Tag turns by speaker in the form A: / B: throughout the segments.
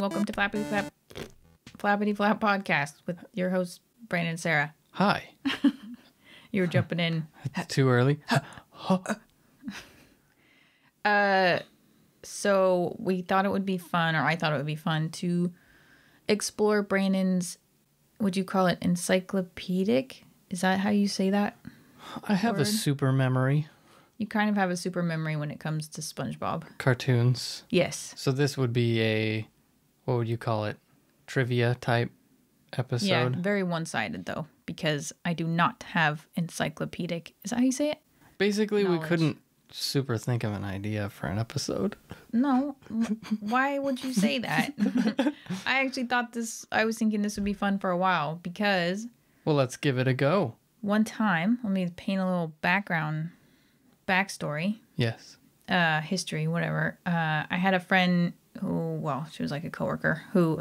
A: welcome to Flappity Flap podcast with your hosts, Brandon and Sarah.
B: Hi.
A: You were jumping in.
B: It's too early.
A: So we thought it would be fun, or I thought it would be fun to explore Brandon's, would you call it encyclopedic? Is that how you say that?
B: I have a super memory.
A: You kind of have a super memory when it comes to SpongeBob.
B: Cartoons.
A: Yes.
B: So this would be a, what would you call it? Trivia type episode?
A: Yeah, very one-sided though, because I do not have encyclopedic. Is that how you say it?
B: Basically,
A: knowledge.
B: We couldn't super think of an idea for an episode.
A: No. Why would you say that? I actually thought I was thinking this would be fun for a while because...
B: Well, let's give it a go.
A: One time, let me paint a little backstory.
B: Yes.
A: History, whatever. I had a friend who, well, she was like a coworker who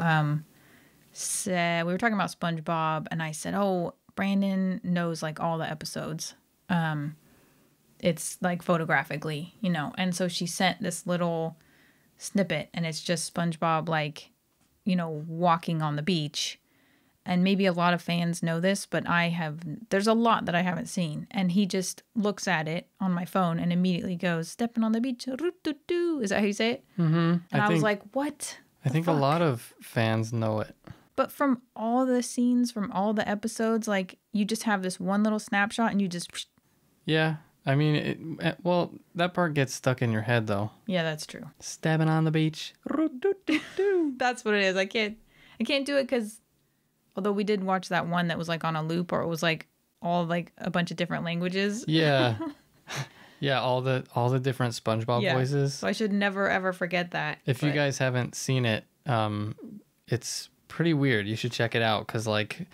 A: said, we were talking about SpongeBob, and I said, oh, Brandon knows like all the episodes. It's like photographically, you know. And so she sent this little snippet, and it's just SpongeBob like, you know, walking on the beach. And maybe a lot of fans know this, but there's a lot that I haven't seen. And he just looks at it on my phone and immediately goes, stepping on the beach. Roo-doo-doo. Is that how you say it?
B: Mm-hmm.
A: And I was like, what?
B: I think a lot of fans know it.
A: But from all the scenes, from all the episodes, like you just have this one little snapshot and you just...
B: Yeah. I mean, well, that part gets stuck in your head though.
A: Yeah, that's true.
B: Stabbing on the beach.
A: That's what it is. I can't do it because... Although we did watch that one that was like on a loop, or it was like all like a bunch of different languages.
B: Yeah. Yeah, all the different SpongeBob voices.
A: So I should never ever forget that.
B: If you guys haven't seen it, it's pretty weird. You should check it out because like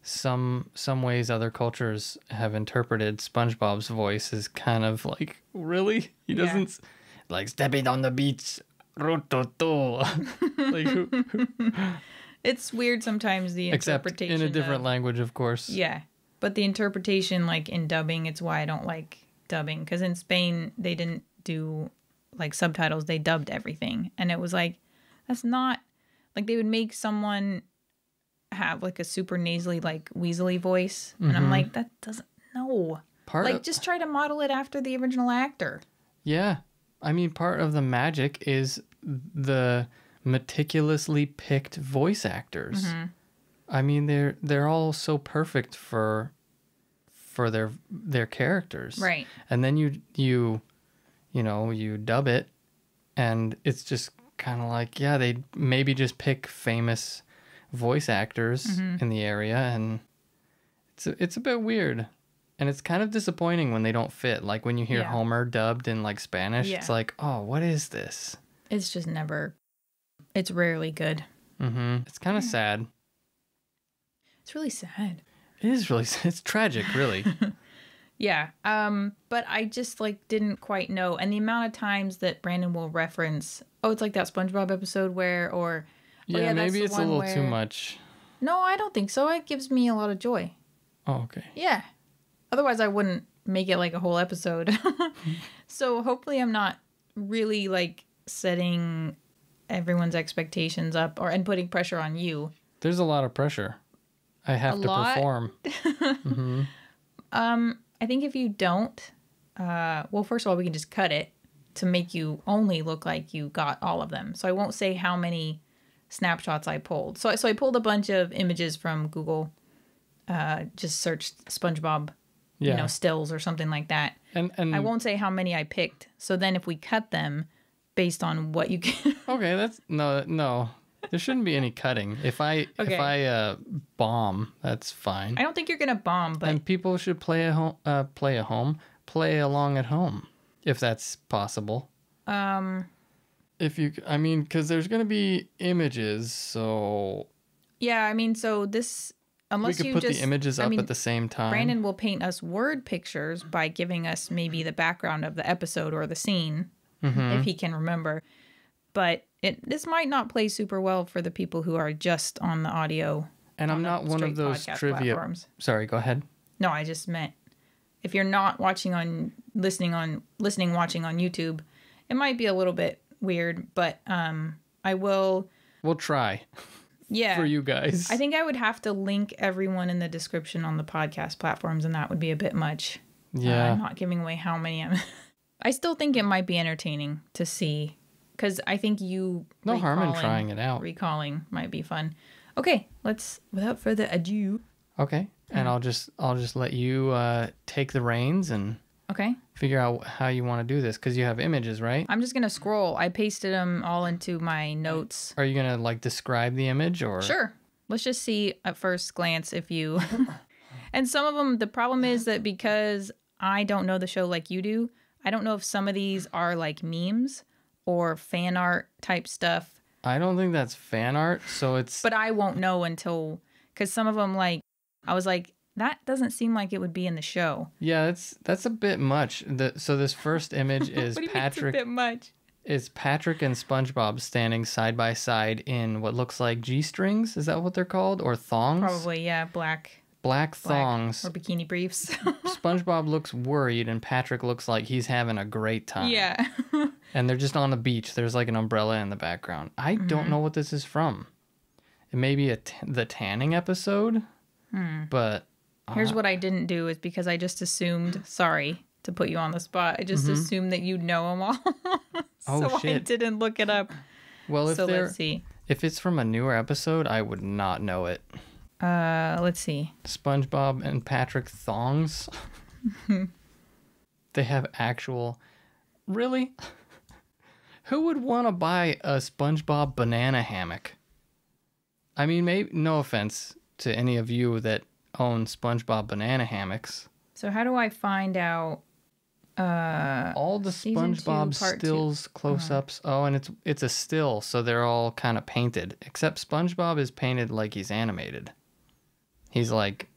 B: some ways other cultures have interpreted SpongeBob's voice as kind of like, really? He doesn't like stepping on the beach. Like
A: it's weird sometimes, the interpretation.
B: Except in a different language, of course.
A: Yeah. But the interpretation, like in dubbing, it's why I don't like dubbing. Because in Spain, they didn't do like subtitles. They dubbed everything. And it was like, that's not... Like they would make someone have like a super nasally, like weaselly voice. Mm-hmm. And I'm like, that doesn't... No. Just try to model it after the original actor.
B: Yeah. I mean, part of the magic is the... meticulously picked voice actors. Mm-hmm. I mean, they're all so perfect for their characters,
A: right?
B: And then you dub it, and it's just kind of like, yeah, they maybe just pick famous voice actors in the area, and it's a bit weird, and it's kind of disappointing when they don't fit. Like when you hear Homer dubbed in like Spanish, it's like, oh, what is this?
A: It's just never. It's rarely good.
B: Mm-hmm. It's kind of sad.
A: It's really sad.
B: It is really sad. It's tragic, really.
A: Yeah. But I just like didn't quite know. And the amount of times that Brandon will reference, oh, it's like that SpongeBob episode where, or...
B: Yeah, maybe it's a little too much.
A: No, I don't think so. It gives me a lot of joy.
B: Oh, okay.
A: Yeah. Otherwise, I wouldn't make it like a whole episode. So hopefully I'm not really like setting... everyone's expectations up and putting pressure on you.
B: There's a lot of pressure. I have to perform. Mm-hmm.
A: I think if you don't, well, first of all, we can just cut it to make you only look like you got all of them. So I won't say how many snapshots I pulled. So I pulled a bunch of images from Google, just searched SpongeBob, stills or something like that. And I won't say how many I picked. So then if we cut them, based on what you can.
B: Okay, that's no. There shouldn't be any cutting. If I bomb, that's fine.
A: I don't think you're gonna bomb, but
B: and people should play along at home if that's possible. If you, I mean, because there's gonna be images, so
A: yeah, I mean, so this unless
B: we could put the images up at the same time.
A: Brandon will paint us word pictures by giving us maybe the background of the episode or the scene. Mm-hmm. If he can remember. But this might not play super well for the people who are just on the audio.
B: And I'm not one of those trivia platforms. Sorry, go ahead.
A: No, I just meant if you're not watching on watching on YouTube, it might be a little bit weird, but I will
B: We'll try
A: Yeah.
B: for you guys.
A: I think I would have to link everyone in the description on the podcast platforms, and that would be a bit much.
B: Yeah.
A: Not giving away how many I'm... I still think it might be entertaining to see, because I think you...
B: No harm in trying it out.
A: Recalling might be fun. Okay, let's, without further ado...
B: Okay, and I'll just let you take the reins and
A: okay,
B: figure out how you want to do this, because you have images, right?
A: I'm just gonna scroll. I pasted them all into my notes.
B: Are you gonna like describe the image or?
A: Sure. Let's just see at first glance if you. And some of them, the problem is that because I don't know the show like you do, I don't know if some of these are like memes or fan art type stuff.
B: I don't think that's fan art, so it's.
A: But I won't know until, because some of them, like, I was like, that doesn't seem like it would be in the show.
B: Yeah, that's a bit much. So this first image is
A: what do you
B: Patrick.
A: mean it's a bit much?
B: Is Patrick and SpongeBob standing side by side in what looks like G-strings? Is that what they're called, or thongs?
A: Probably, yeah, black
B: thongs
A: or bikini briefs.
B: SpongeBob looks worried, and Patrick looks like he's having a great time.
A: Yeah.
B: And they're just on the beach. There's like an umbrella in the background. I don't know what this is from. It may be the tanning episode, but...
A: Here's what I didn't do is because I just assumed, sorry to put you on the spot, I just assumed that you'd know them all. So
B: shit.
A: I didn't look it up.
B: Well,
A: let's see.
B: If it's from a newer episode, I would not know it.
A: Let's see.
B: SpongeBob and Patrick thongs. They have actual... Really? Who would want to buy a SpongeBob banana hammock? I mean, maybe no offense to any of you that own SpongeBob banana hammocks.
A: So how do I find out?
B: All the SpongeBob stills, close-ups. Oh, and it's a still, so they're all kind of painted. Except SpongeBob is painted like he's animated. He's like...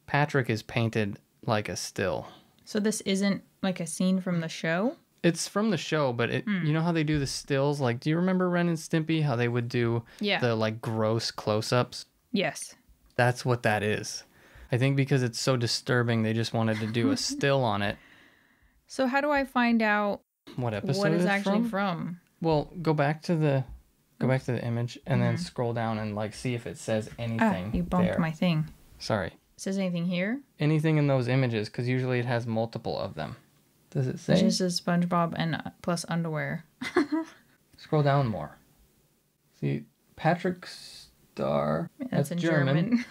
B: Patrick is painted like a still. So
A: this isn't like a scene from the show?
B: It's from the show, but you know how they do the stills? Like, do you remember Ren and Stimpy, how they would do the, like, gross close-ups?
A: Yes.
B: That's what that is. I think because it's so disturbing, they just wanted to do a still on it.
A: So how do I find out
B: what episode
A: what it's actually from?
B: Well, go back to the image and then scroll down and like see if it says anything.
A: You bumped my thing.
B: Sorry.
A: It says anything here?
B: Anything in those images, because usually it has multiple of them. Does it say?
A: It just says SpongeBob and plus underwear.
B: Scroll down more. See, Patrick Star.
A: That's in German.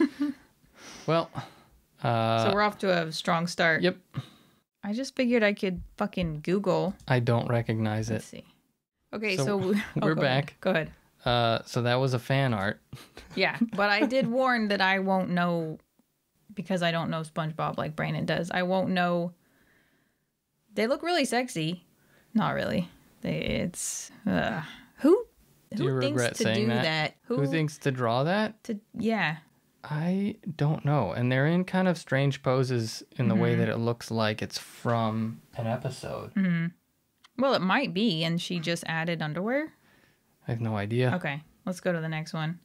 B: Well,
A: so we're off to a strong start.
B: Yep.
A: I just figured I could fucking Google.
B: I don't recognize it.
A: Let's see. Okay, so
B: we're back.
A: Go ahead.
B: So that was a fan art.
A: Yeah, but I did warn that I won't know, because I don't know SpongeBob like Brandon does. I won't know. They look really sexy. Not really. It's who thinks to do that?
B: Who thinks to draw that?
A: Yeah.
B: I don't know. And they're in kind of strange poses in the way that it looks like it's from an episode.
A: Mm-hmm. Well, it might be, and she just added underwear.
B: I have no idea.
A: Okay, let's go to the next one.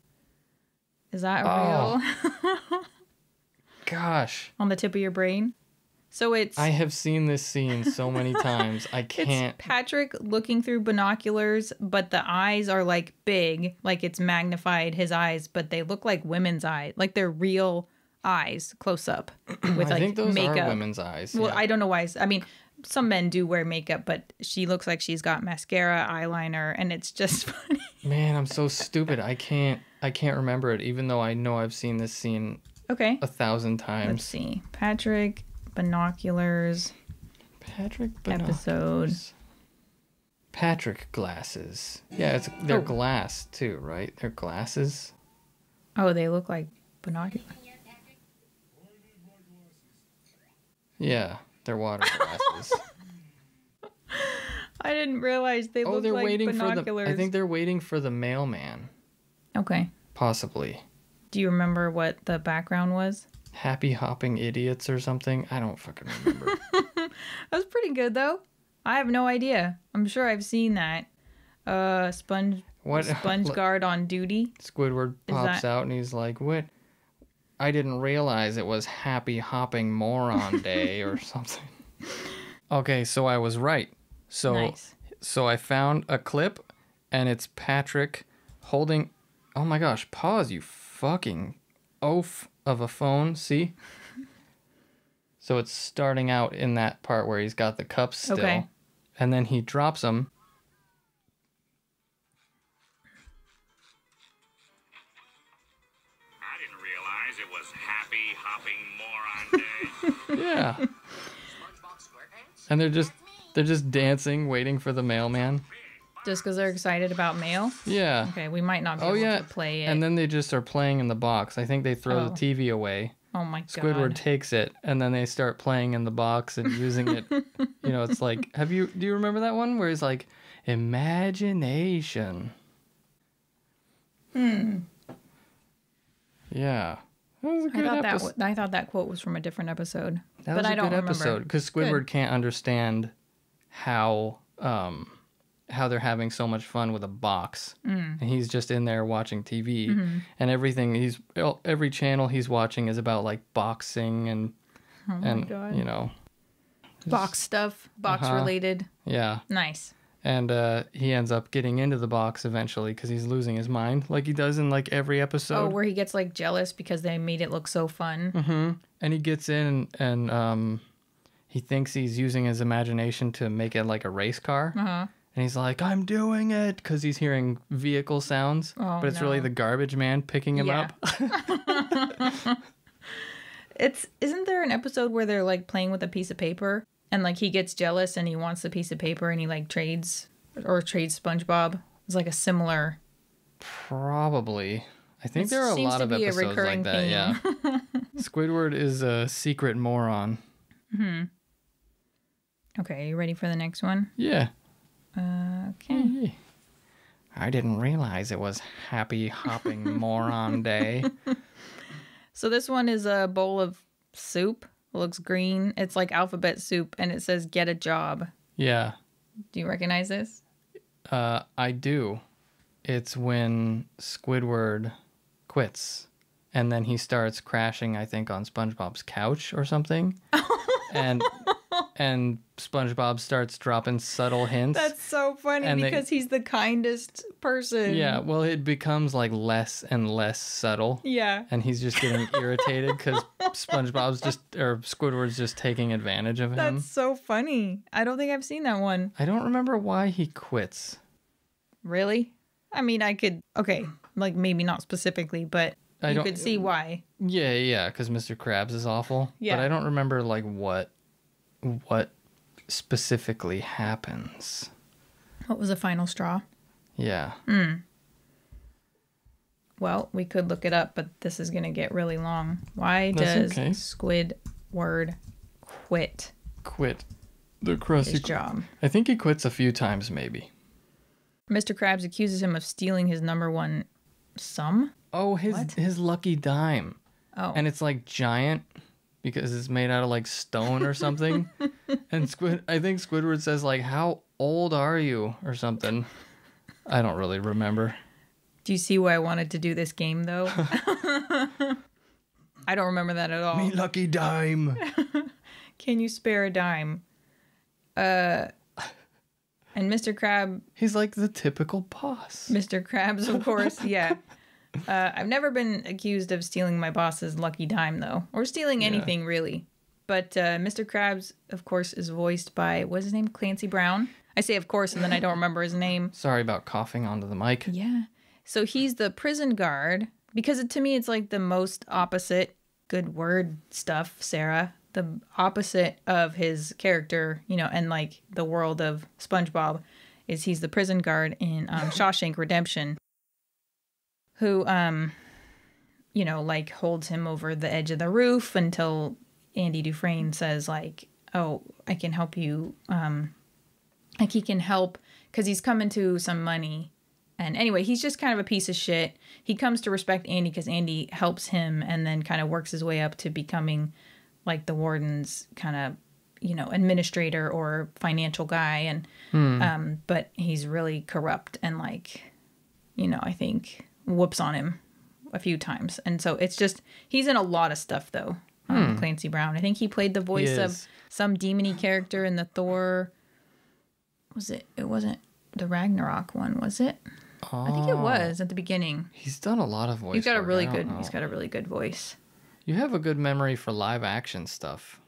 A: Is that real?
B: Gosh.
A: On the tip of your brain? So it's...
B: I have seen this scene so many times. I can't...
A: It's Patrick looking through binoculars, but the eyes are like big, like it's magnified his eyes, but they look like women's eyes. Like they're real eyes close up with like
B: I think those
A: makeup.
B: are women's eyes.
A: Well,
B: yeah.
A: I don't know why. I mean, some men do wear makeup, but she looks like she's got mascara, eyeliner, and it's just funny.
B: Man, I'm so stupid. I can't remember it, even though I know I've seen this scene 1,000 times.
A: Let's see. Patrick binoculars. Episode.
B: Patrick glasses. Yeah, they're glass too, right? They're glasses.
A: Oh, they look like binoculars.
B: Yeah, they're water glasses.
A: I didn't realize they look like
B: waiting
A: binoculars.
B: I think they're waiting for the mailman.
A: Okay.
B: Possibly.
A: Do you remember what the background was?
B: Happy Hopping Idiots or something? I don't fucking remember.
A: That was pretty good, though. I have no idea. I'm sure I've seen that. Sponge guard on duty.
B: Squidward pops out and he's like, "What? I didn't realize it was Happy Hopping Moron Day or something." Okay, so I was right. So I found a clip, and it's Patrick holding... Oh my gosh, pause, you fucking oaf of a phone. See? So it's starting out in that part where he's got the cups still.
A: Okay.
B: And then he drops them.
C: I didn't realize it was Happy Hopping Moron Day.
B: Yeah. And they're just dancing, waiting for the mailman.
A: Just because they're excited about mail?
B: Yeah.
A: Okay, we might not be able to play it.
B: And then they just are playing in the box. I think they throw the TV away.
A: Oh my god.
B: Squidward takes it, and then they start playing in the box and using it. You know, it's like, do you remember that one where he's like, imagination? Yeah. That was a good episode.
A: I thought that quote was from a different episode.
B: That was a good episode because Squidward can't understand how they're having so much fun with a box, and he's just in there watching TV, and every channel he's watching is about like boxing and
A: God.
B: you know,
A: Box stuff, box related.
B: Yeah.
A: Nice.
B: And he ends up getting into the box eventually because he's losing his mind, like he does in like every episode.
A: Oh, where he gets like jealous because they made it look so fun.
B: And he gets in and he thinks he's using his imagination to make it like a race car. And he's like, I'm doing it, because he's hearing vehicle sounds.
A: Oh,
B: but it's really the garbage man picking him up.
A: Isn't there an episode where they're like playing with a piece of paper and like he gets jealous and he wants the piece of paper and he like trades SpongeBob? It's like a similar.
B: Probably. I think there are a lot of episodes like that. Yeah. Squidward is a secret moron.
A: Okay, you ready for the next one?
B: Yeah.
A: Okay.
B: I didn't realize it was Happy Hopping Moron Day.
A: So this one is a bowl of soup. It looks green. It's like alphabet soup, and it says "Get a job."
B: Yeah.
A: Do you recognize this?
B: I do. It's when Squidward quits, and then he starts crashing, I think, on SpongeBob's couch or something. And SpongeBob starts dropping subtle hints.
A: That's so funny because he's the kindest person.
B: Yeah, well, it becomes like less and less subtle.
A: Yeah.
B: And he's just getting irritated because Squidward's just taking advantage of him.
A: That's so funny. I don't think I've seen that one.
B: I don't remember why he quits.
A: Really? I mean, like maybe not specifically, but you could see why.
B: Yeah, because Mr. Krabs is awful.
A: Yeah.
B: But I don't remember like what specifically happens.
A: What was the final straw?
B: Yeah.
A: Well, we could look it up, but this is going to get really long. Why does Squidward quit?
B: Quit the crusty
A: his job?
B: I think he quits a few times, maybe.
A: Mr. Krabs accuses him of stealing his number 1 sum.
B: Oh, his lucky dime.
A: Oh.
B: And it's like giant because it's made out of like stone or something. And I think Squidward says like, "How old are you?" or something. I don't really remember.
A: Do you see why I wanted to do this game though? I don't remember that at all.
B: Me lucky dime.
A: Can you spare a dime? And Mr. Krab...
B: He's like the typical boss.
A: Mr. Krabs, of course, yeah. I've never been accused of stealing my boss's lucky dime, though. Or stealing anything, really. But Mr. Krabs, of course, is voiced by... What's his name? Clancy Brown? I say of course, and then I don't remember his name.
B: Sorry about coughing onto the mic.
A: Yeah. So he's the prison guard. Because to me, it's like the most opposite... Good word stuff, Sarah. The opposite of his character, you know, and like the world of SpongeBob is he's the prison guard in Shawshank Redemption who, you know, like holds him over the edge of the roof until Andy Dufresne says like, oh, I can help you. Like he can help because he's coming to some money. And anyway, he's just kind of a piece of shit. He comes to respect Andy because Andy helps him and then kind of works his way up to becoming like the warden's kind of, you know, administrator or financial guy. And, but he's really corrupt and like, you know, I think whoops on him a few times. And so it's just, he's in a lot of stuff though. Clancy Brown. I think he played the voice of some demony character in the Thor. It wasn't the Ragnarok one, was it? I think it was at the beginning.
B: He's done a lot of voice.
A: He's got a
B: work.
A: really
B: I don't
A: good.
B: know.
A: He's got a really good voice.
B: You have a good memory for live action stuff.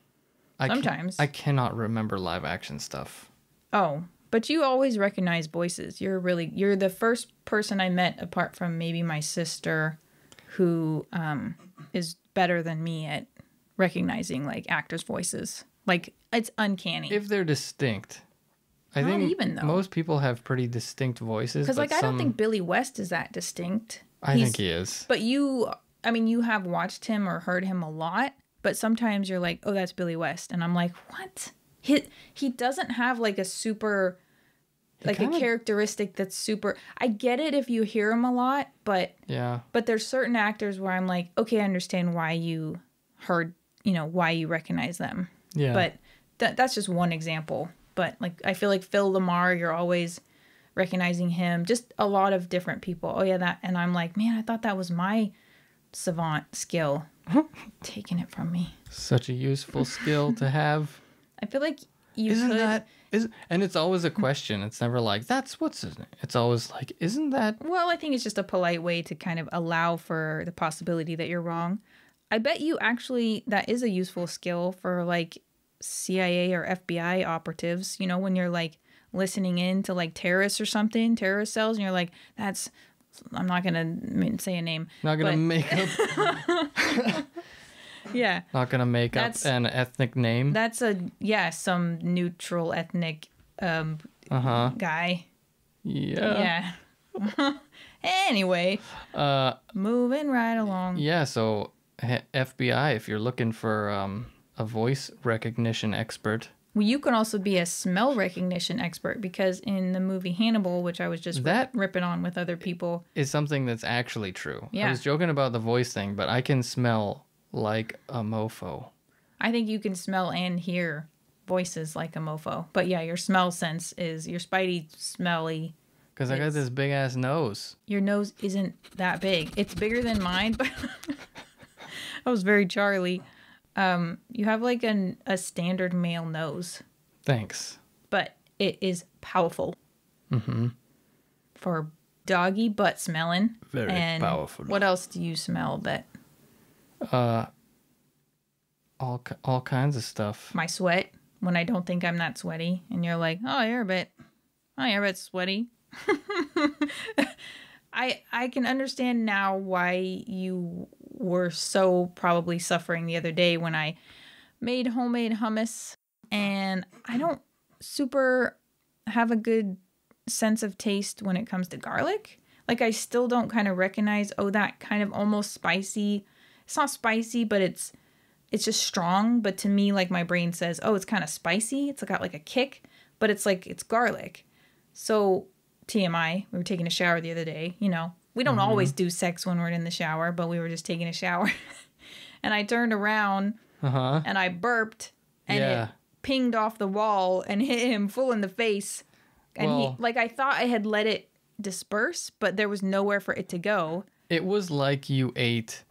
A: Sometimes.
B: I cannot remember live action stuff.
A: Oh, but you always recognize voices. You're the first person I met, apart from maybe my sister, who is better than me at recognizing like actors' voices. Like, it's uncanny.
B: If they're distinct. I
A: Not
B: think
A: even, though.
B: most people have pretty distinct voices.
A: Because, like, I don't
B: some-
A: think Billy West is that distinct.
B: I think he is.
A: But you have watched him or heard him a lot, but sometimes you're like, oh, that's Billy West. And I'm like, what? He doesn't have, like, a super, like, a characteristic that's super... I get it if you hear him a lot, but...
B: Yeah.
A: But there's certain actors where I'm like, okay, I understand why you heard, why you recognize them.
B: Yeah.
A: But that's just one example. But, like, I feel like Phil Lamar, you're always recognizing him. Just a lot of different people. Oh, yeah, that. And I'm like, man, I thought that was my savant skill. Taking it from me.
B: Such a useful skill to have.
A: I feel like you
B: Isn't
A: could...
B: that... And it's always a question. It's never like, what's his name? It's always like, isn't that...
A: Well, I think it's just a polite way to kind of allow for the possibility that you're wrong. I bet you actually that is a useful skill for, like, CIA or FBI operatives, when you're like listening in to like terrorists or something, terrorist cells, and you're like, I'm not gonna say a name.
B: Not gonna make up.
A: Yeah.
B: Not gonna make up an ethnic name.
A: That's some neutral ethnic guy.
B: Yeah.
A: Yeah. Anyway. Moving right along.
B: Yeah, so FBI, if you're looking for a voice recognition expert.
A: Well, you can also be a smell recognition expert, because in the movie Hannibal, which I was just ripping on with other people,
B: is something that's actually true.
A: Yeah.
B: I was joking about the voice thing, but I can smell like a mofo.
A: I think you can smell and hear voices like a mofo. But yeah, your smell sense is your spidey smelly.
B: Because I got this big ass nose.
A: Your nose isn't that big. It's bigger than mine, but I was very Charlie. You have like a standard male nose.
B: Thanks.
A: But it is powerful.
B: Mm-hmm.
A: For doggy butt smelling.
B: Very powerful.
A: What else do you smell that?
B: All kinds of stuff.
A: My sweat, when I don't think I'm that sweaty. And you're like, oh, you're a bit sweaty. I can understand now why you were so probably suffering the other day when I made homemade hummus, and I don't super have a good sense of taste when it comes to garlic. Like, I still don't kind of recognize, that kind of almost spicy. It's not spicy, but it's just strong. But to me, like, my brain says, it's kind of spicy. It's got like a kick, but it's like, it's garlic. So TMI, we were taking a shower the other day, we don't always do sex when we're in the shower, but we were just taking a shower. And I turned around and I burped, and it pinged off the wall and hit him full in the face. And I thought I had let it disperse, but there was nowhere for it to go.
B: It was like you ate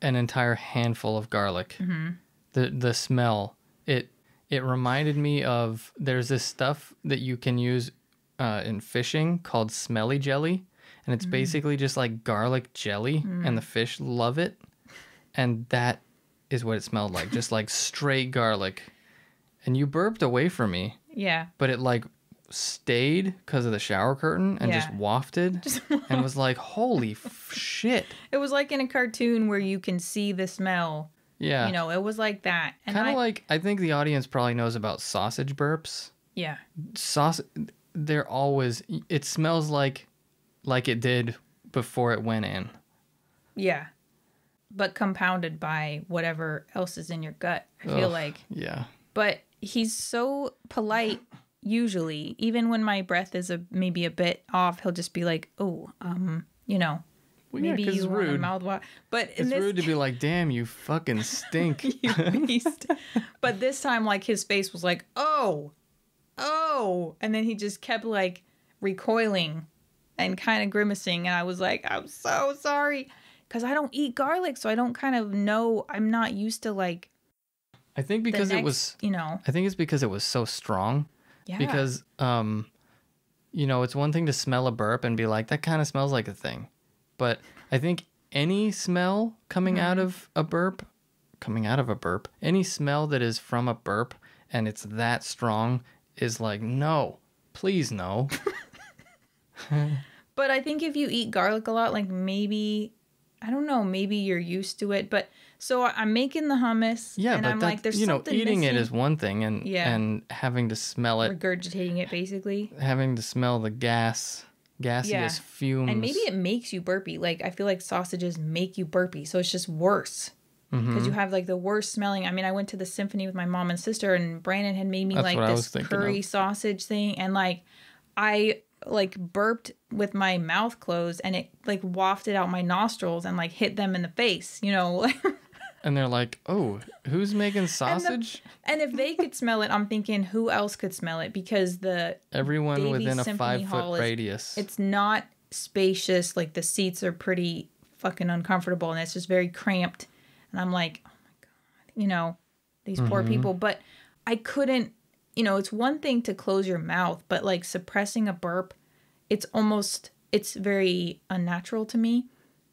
B: an entire handful of garlic. Mm-hmm. The smell, it reminded me of, there's this stuff that you can use in fishing called smelly jelly, and it's basically just like garlic jelly, and the fish love it, and that is what it smelled like, just like straight garlic. And you burped away from me.
A: Yeah.
B: But it like stayed because of the shower curtain and just wafted and was like, holy shit.
A: It was like in a cartoon where you can see the smell.
B: Yeah.
A: It was like that.
B: Kind of like, I think the audience probably knows about sausage burps.
A: Yeah.
B: They're always, it smells like it did before it went in.
A: Yeah. But compounded by whatever else is in your gut, I feel like.
B: Yeah.
A: But he's so polite, usually. Even when my breath is maybe a bit off, he'll just be like,
B: Well,
A: maybe you want a mouthwash. But
B: it's rude to be like, damn, you fucking stink.
A: You beast. But this time, like, his face was like, oh. And then he just kept, like, recoiling and kind of grimacing. And I was like, I'm so sorry. Because I don't eat garlic, so I don't kind of know. I'm not used to, like,
B: I think because it was, I think it's because it was so strong.
A: Yeah.
B: Because you know, it's one thing to smell a burp and be like, that kind of smells like a thing. But I think any smell coming out of a burp, any smell that is from a burp and it's that strong is like, no, please no.
A: But I think if you eat garlic a lot, like maybe, I don't know, maybe you're used to it. But so I'm making the hummus.
B: Yeah,
A: and
B: but
A: I'm
B: that,
A: like, there's
B: you know,
A: something
B: eating
A: missing.
B: it is one thing, and and having to smell it,
A: Regurgitating it, basically.
B: having to smell the gaseous fumes.
A: And maybe it makes you burpy. Like, I feel like sausages make you burpy. So it's just worse. Because you have like the worst smelling. I mean, I went to the symphony with my mom and sister, and Brandon had made me
B: That's
A: like
B: what I was
A: this
B: thinking
A: curry
B: of.
A: sausage thing. And like, I like burped with my mouth closed, and it like wafted out my nostrils and like hit them in the face, you know?
B: And they're like, oh, who's making sausage?
A: And if they could smell it, I'm thinking, who else could smell it? Because the
B: Everyone
A: Davies
B: within a
A: Symphony
B: 5
A: Hall
B: foot
A: is-
B: radius.
A: it's not spacious. Like, the seats are pretty fucking uncomfortable, and it's just very cramped. And I'm like, oh my God, you know, these poor people. But I couldn't, you know, it's one thing to close your mouth, but like suppressing a burp, it's very unnatural to me.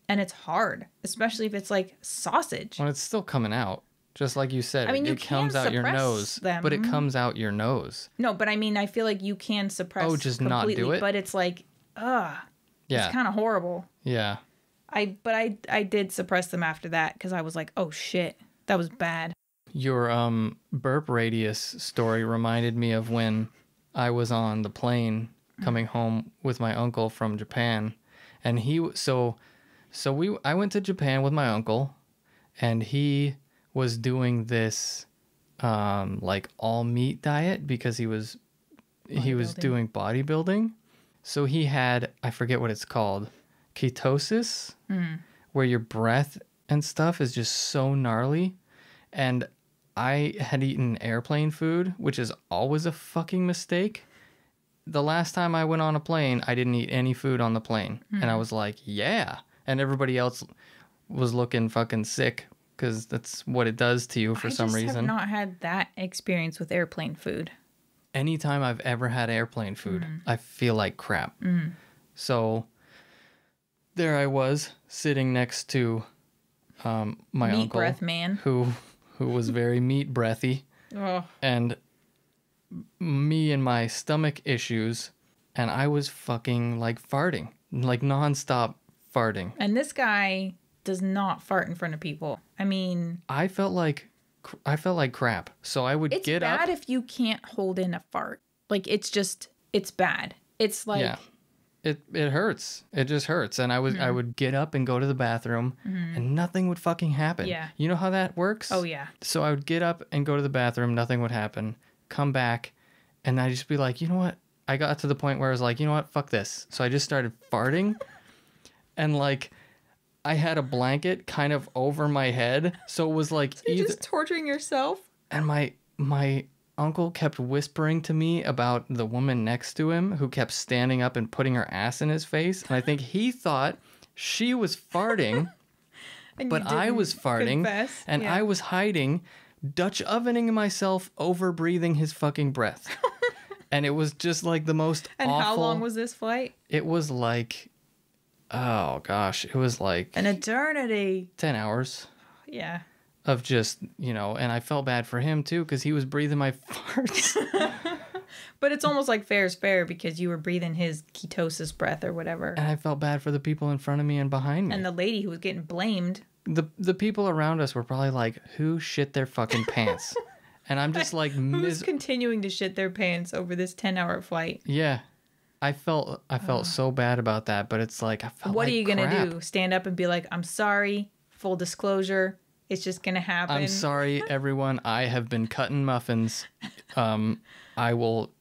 A: And it's hard, especially if it's like sausage.
B: When it's still coming out, just like you said,
A: I mean, you
B: it comes
A: can
B: out your
A: suppress
B: nose,
A: them.
B: but it comes out your nose.
A: No, but I mean, I feel like you can suppress
B: just
A: completely,
B: not do it?
A: but it's like,
B: Yeah,
A: it's kind of horrible.
B: yeah.
A: I did suppress them after that because I was like, oh shit, that was bad.
B: Your burp radius story reminded me of when I was on the plane coming home with my uncle from Japan, and I went to Japan with my uncle, and he was doing this like all meat diet because he was doing bodybuilding. So he had, I forget what it's called, ketosis, where your breath and stuff is just so gnarly. And I had eaten airplane food, which is always a fucking mistake. The last time I went on a plane, I didn't eat any food on the plane. And I was like, yeah. And everybody else was looking fucking sick because that's what it does to you for some reason.
A: I have not had that experience with airplane food.
B: Anytime I've ever had airplane food, I feel like crap. So there I was sitting next to my
A: Meat
B: uncle,
A: breath man.
B: who was very meat breathy,
A: Oh.
B: and me and my stomach issues, and I was fucking like farting, like nonstop farting.
A: And this guy does not fart in front of people. I mean,
B: I felt like crap. So I would
A: it's
B: get up.
A: bad if you can't hold in a fart. Like, it's bad. It's like,
B: Yeah. It hurts. It just hurts. And I would get up and go to the bathroom and nothing would fucking happen.
A: Yeah.
B: You know how that works?
A: oh yeah.
B: So I would get up and go to the bathroom, nothing would happen. Come back, and I'd just be like, you know what? I got to the point where I was like, you know what? Fuck this. So I just started farting, and like I had a blanket kind of over my head, so it was like
A: You're just torturing yourself.
B: and my uncle kept whispering to me about the woman next to him who kept standing up and putting her ass in his face. And I think he thought she was farting,
A: And
B: but
A: you
B: I was
A: didn't
B: farting,
A: confess.
B: and
A: Yeah.
B: I was hiding, Dutch ovening myself over breathing his fucking breath. And it was just like the most
A: And
B: awful.
A: how long was this flight?
B: It was like, oh gosh, it was like
A: An eternity.
B: 10 hours.
A: Yeah.
B: Of just, you know, and I felt bad for him too because he was breathing my farts.
A: But it's almost like fair is fair because you were breathing his ketosis breath or whatever.
B: And I felt bad for the people in front of me and behind me.
A: And the lady who was getting blamed.
B: The people around us were probably like, who shit their fucking pants? And I'm just like,
A: Who's continuing to shit their pants over this 10-hour flight?
B: yeah. I felt so bad about that, but it's like I felt
A: What
B: like
A: are you going to
B: crap.
A: do? Stand up and be like, I'm sorry, full disclosure, it's just going to happen.
B: I'm sorry, everyone. I have been cutting muffins. I will.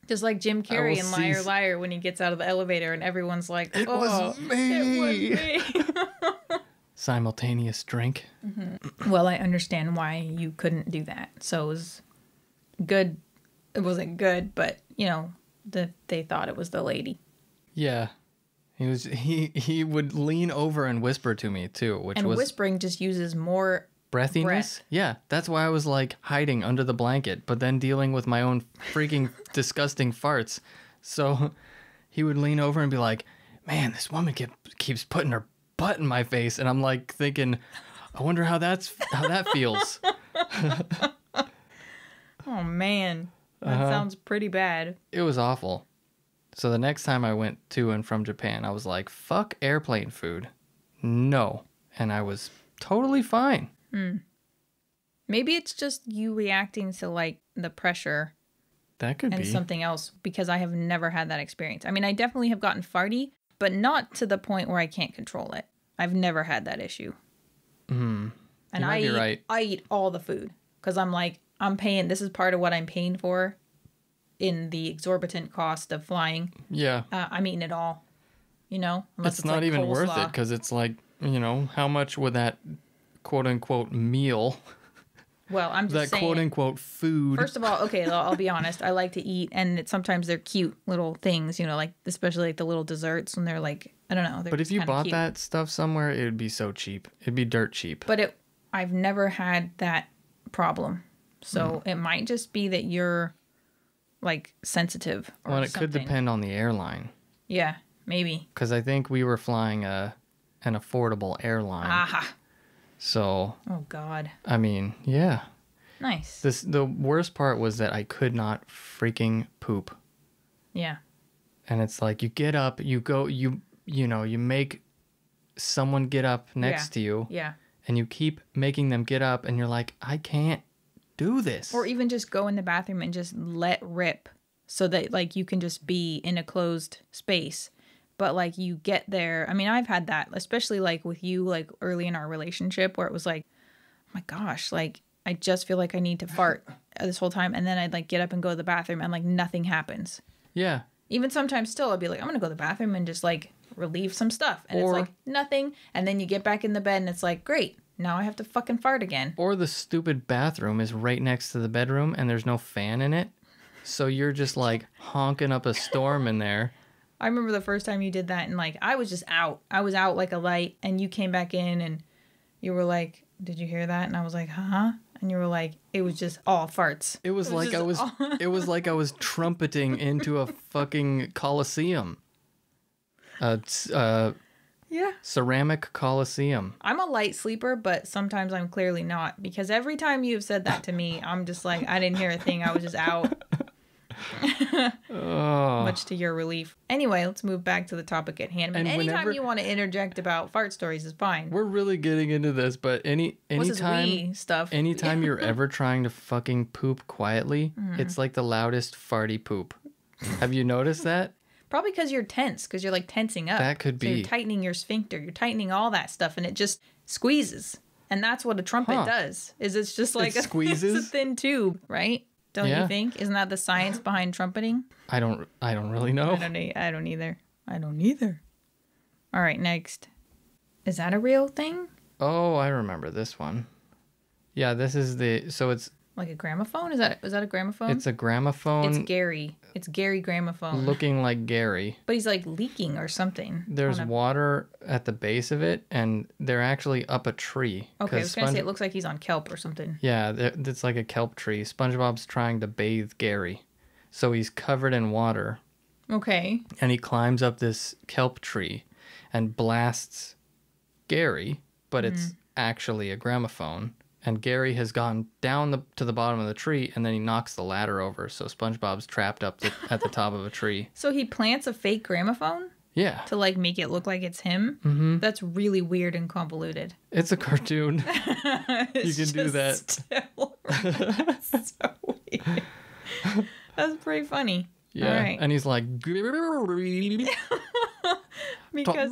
A: Just like Jim Carrey
B: will
A: in Liar
B: cease-
A: Liar when he gets out of the elevator and everyone's like,
B: It
A: oh,
B: was me.
A: It was me.
B: Simultaneous drink.
A: Well, I understand why you couldn't do that. So it was good. It wasn't good, but, you know, they thought it was the lady.
B: Yeah. He would lean over and whisper to me too, which
A: And
B: was
A: whispering just uses more
B: breathiness.
A: breath.
B: Yeah, that's why I was like hiding under the blanket, but then dealing with my own freaking disgusting farts. So he would lean over and be like, man, this woman keeps putting her butt in my face. And I'm like thinking, I wonder how that feels.
A: Oh, man. That sounds pretty bad.
B: It was awful. So the next time I went to and from Japan, I was like, fuck airplane food. No. And I was totally fine.
A: Maybe it's just you reacting to like the pressure
B: That could
A: and
B: be.
A: something else, because I have never had that experience. I mean, I definitely have gotten farty, but not to the point where I can't control it. I've never had that issue. And
B: You might be right.
A: I eat all the food because I'm like, I'm paying, this is part of what I'm paying for in the exorbitant cost of flying.
B: Yeah.
A: I'm eating it all, unless
B: It's not
A: like
B: even worth
A: coleslaw.
B: it because it's like, how much would that quote unquote meal,
A: Well, I'm just
B: that
A: saying.
B: quote unquote food.
A: First of all, okay, I'll be honest. I like to eat, and sometimes they're cute little things, like especially like the little desserts when they're like, I don't know. They're
B: But if
A: just
B: you
A: kinda
B: bought
A: cute.
B: that stuff somewhere, it would be so cheap. It'd be dirt cheap.
A: But I've never had that problem, so it might just be that you're like sensitive. Or
B: Well, it could
A: something.
B: depend on the airline.
A: Yeah, maybe.
B: Because I think we were flying an affordable airline.
A: Aha.
B: So,
A: Oh God.
B: I mean, yeah.
A: Nice.
B: The worst part was that I could not freaking poop.
A: Yeah.
B: And it's like you get up, you go, you make someone get up next to you,
A: Yeah.
B: and you keep making them get up, and you're like, I can't do this.
A: Or even just go in the bathroom and just let rip, so that like you can just be in a closed space. But like you get there. I mean, I've had that, especially like with you, like early in our relationship, where it was like, oh my gosh, like I just feel like I need to fart this whole time, and then I'd like get up and go to the bathroom, and like nothing happens.
B: Yeah.
A: Even sometimes still, I'd be like, I'm gonna go to the bathroom and just like relieve some stuff, and
B: Or-
A: it's like nothing, and then you get back in the bed, and it's like, great, now I have to fucking fart again.
B: Or the stupid bathroom is right next to the bedroom, and there's no fan in it. So you're just like honking up a storm in there.
A: I remember the first time you did that, and like I was just out. I was out like a light, and you came back in, and you were like, "Did you hear that?" And I was like, "Huh?" And you were like, "It was just all farts."
B: It was like I was
A: just all-
B: it was like I was trumpeting into a fucking coliseum.
A: Yeah.
B: Ceramic coliseum.
A: I'm a light sleeper, but sometimes I'm clearly not, because every time you've said that to me, I'm just like, I didn't hear a thing. I was just out.
B: Oh.
A: Much to your relief. Anyway, let's move back to the topic at hand. And
B: And
A: anytime
B: whenever-
A: you want to interject about fart stories is fine.
B: We're really getting into this, but
A: What's this
B: anytime
A: wee stuff?
B: anytime you're ever trying to fucking poop quietly,
A: Mm-hmm.
B: it's like the loudest farty poop. Have you noticed that?
A: Probably because you're tense, because you're like tensing up.
B: That could
A: So
B: be.
A: you're tightening your sphincter, you're tightening all that stuff, and it just squeezes. And that's what a trumpet
B: Huh.
A: does. Is it's just like
B: It squeezes?
A: it's a thin tube, right? Don't
B: Yeah.
A: you think? Isn't that the science behind trumpeting?
B: I don't really know.
A: I don't either. I don't either. All right, next. Is that a real thing?
B: Oh, I remember this one. Yeah, this is it's
A: Like a gramophone? Is that a gramophone?
B: it's a gramophone
A: It's Gary. It's Gary gramophone.
B: looking like Gary.
A: But he's like leaking or something.
B: There's
A: on a-
B: water at the base of it, and they're actually up a tree.
A: Okay, I
B: 'cause
A: was gonna say it looks like he's on kelp or something.
B: Yeah, it's like a kelp tree. SpongeBob's trying to bathe Gary. So he's covered in water,
A: Okay.
B: and he climbs up this kelp tree and blasts Gary, but it's actually a gramophone. And Gary has gone down to the bottom of the tree, and then he knocks the ladder over. So SpongeBob's trapped up at the top of a tree.
A: So he plants a fake gramophone
B: Yeah,
A: to like make it look like it's him? Mm-hmm. That's really weird and convoluted.
B: it's a cartoon.
A: It's
B: can do that.
A: still- That's so weird. That's pretty funny.
B: Yeah,
A: All right.
B: and he's like,
A: Because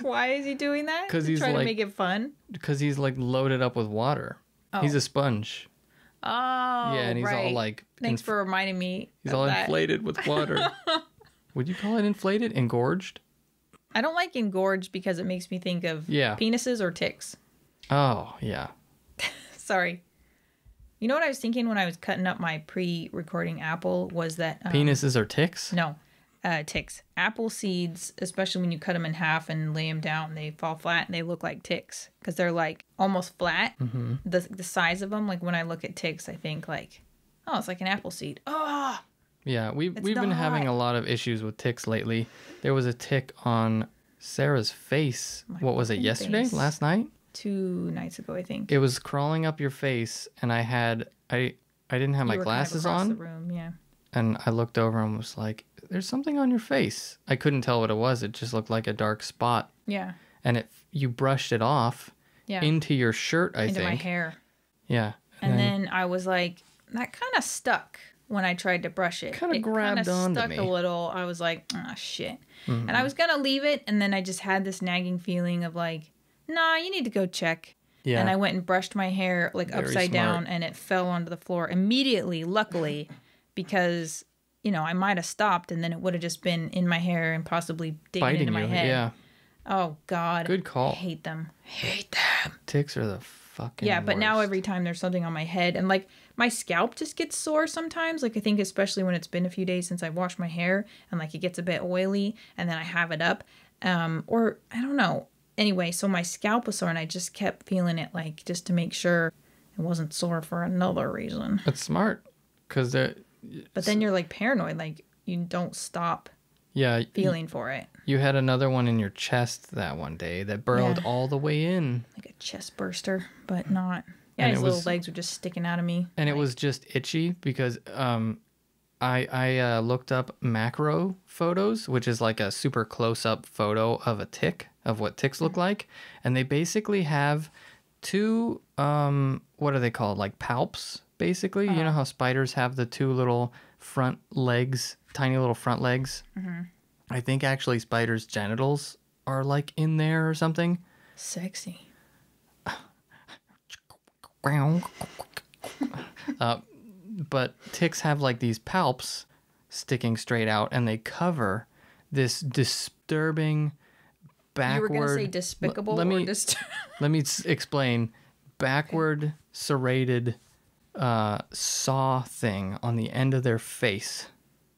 A: why is he doing that?
B: 'Cause
A: To
B: he's
A: try to
B: like-
A: make it fun.
B: because he's like loaded up with water.
A: Oh.
B: He's a sponge.
A: Oh,
B: Yeah, and he's all
A: right.
B: like,
A: Thanks for reminding me.
B: he's
A: of
B: all
A: that.
B: inflated with water. Would you call it inflated? Engorged?
A: I don't like engorged because it makes me think of
B: Yeah.
A: penises or ticks.
B: Oh, yeah.
A: Sorry. You know what I was thinking when I was cutting up my pre-recording apple was that
B: Penises or ticks?
A: no, ticks. Apple seeds, especially when you cut them in half and lay them down, they fall flat and they look like ticks because they're like almost flat. Mm-hmm. The size of them, like when I look at ticks, I think like, oh, it's like an apple seed. Oh,
B: Yeah, we've been
A: not.
B: having a lot of issues with ticks lately. There was a tick on Sarah's face. What was it,
A: fucking
B: yesterday?
A: face.
B: Last night?
A: 2 nights ago, I think.
B: It was crawling up your face, and I didn't have my
A: You were
B: glasses
A: kind of across
B: on,
A: the room, yeah.
B: and I looked over and was like, "There's something on your face." I couldn't tell what it was. It just looked like a dark spot,
A: Yeah.
B: and you brushed it off
A: Yeah.
B: into your shirt, I
A: Into
B: think.
A: my hair.
B: Yeah.
A: And then I was like, that kind of stuck when I tried to brush it.
B: Kinda grabbed
A: kinda
B: onto
A: stuck
B: me.
A: a little. I was like, ah, shit.
B: Mm-hmm.
A: And I was going to leave it. And then I just had this nagging feeling of like, nah, you need to go check.
B: Yeah.
A: And I went and brushed my hair like
B: Very
A: upside down
B: smart.
A: and it fell onto the floor immediately, luckily, because, you know, I might have stopped and then it would have just been in my hair and possibly digging
B: biting
A: into my
B: you.
A: head.
B: Yeah.
A: Oh, God.
B: Good call.
A: I hate them.
B: Ticks are the fucking
A: Yeah, but now
B: worst.
A: every time there's something on my head and like my scalp just gets sore sometimes. Like I think especially when it's been a few days since I washed my hair and like it gets a bit oily and then I have it up. Or I don't know. Anyway, so my scalp was sore and I just kept feeling it like just to make sure it wasn't sore for another reason.
B: It's smart because
A: But then you're like paranoid, like you don't stop
B: yeah,
A: feeling for it.
B: you had another one in your chest that one day that burrowed
A: Yeah.
B: all the way in.
A: Like a chest burster, but not. Yeah,
B: And
A: his
B: it
A: little
B: was-
A: legs were just sticking out of me.
B: And it
A: Like,
B: was just itchy because I looked up macro photos, which is like a super close-up photo of a tick, of what ticks look like. And they basically have two, what are they called? Like palps, basically. You know how spiders have the two little front legs, tiny little front legs? I think actually spiders' genitals are like in there or something.
A: sexy.
B: But ticks have like these palps sticking straight out, and they cover this disturbing backward.
A: You were gonna say despicable
B: Let
A: or
B: me
A: just
B: let me explain. Backward serrated saw thing on the end of their face.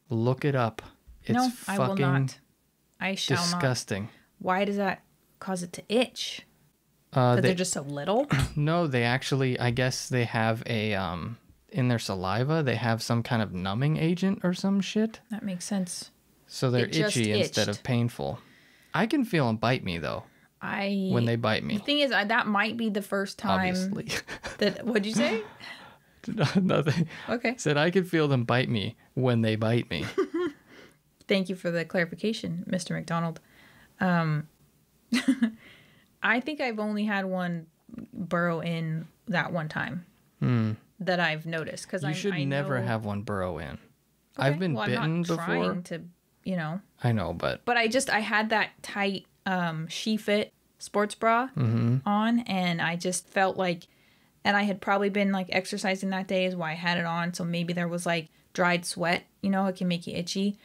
B: Look it up. It's
A: no, I will
B: fucking
A: not. I shall not.
B: disgusting.
A: Why does that cause it to itch?
B: Uh,
A: Because
B: they,
A: they're just so little?
B: no, they actually. I guess they have a in their saliva. They have some kind of numbing agent or some shit.
A: That makes sense.
B: So they're
A: It just
B: itchy instead
A: itched.
B: of painful. I can feel them bite me though when they bite
A: The
B: me.
A: thing is, that might be the first time
B: Obviously,
A: that. What'd you say?
B: nothing.
A: Okay.
B: Said I could feel them bite me when they bite me.
A: Thank you for the clarification, Mr. McDonald. I think I've only had one burrow in that one time that I've noticed. Because
B: You should
A: I
B: never
A: know-
B: have one burrow in.
A: Okay,
B: I've been
A: well, I'm
B: bitten
A: not
B: before.
A: trying to,
B: I know, but
A: But I had that tight She Fit sports bra
B: Mm-hmm.
A: on, and I just felt like, and I had probably been like exercising that day is why I had it on. So maybe there was like dried sweat, it can make you itchy.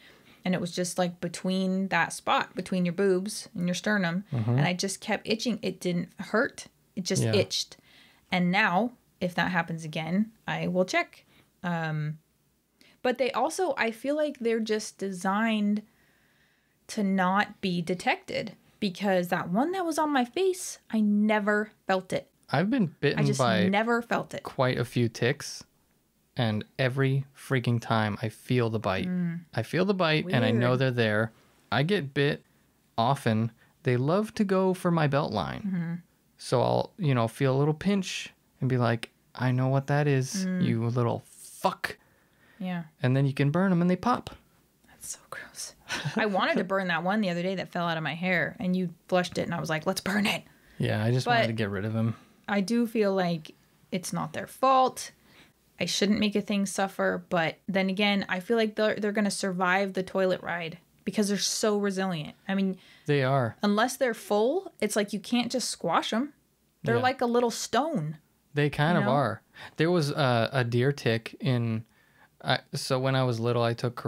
A: And it was just like between that spot, between your boobs and your sternum. And I just kept itching. It didn't hurt. It just
B: Yeah.
A: itched. And now, if that happens again, I will check. But they also, I feel like they're just designed to not be detected. Because that one that was on my face, I never felt it.
B: I've been bitten
A: I just
B: by
A: never felt it.
B: quite a few ticks, and every freaking time I feel the bite. I feel the bite, and I know
A: Weird.
B: they're there. I get bit often. They love to go for my belt line. So I'll, feel a little pinch and be like, I know what that is, you little fuck.
A: Yeah.
B: And then you can burn them and they pop.
A: That's so gross. I wanted to burn that one the other day that fell out of my hair, and you flushed it, and I was like, let's burn it.
B: Yeah, I just wanted
A: But-
B: to get rid of him.
A: I do feel like it's not their fault. I shouldn't make a thing suffer, but then again, I feel like they're going to survive the toilet ride because they're so resilient. I mean,
B: They are.
A: unless they're full, it's like you can't just squash them. They're
B: Yeah.
A: like a little stone.
B: They kind of
A: know?
B: are. There was a deer tick in. So when I was little, I took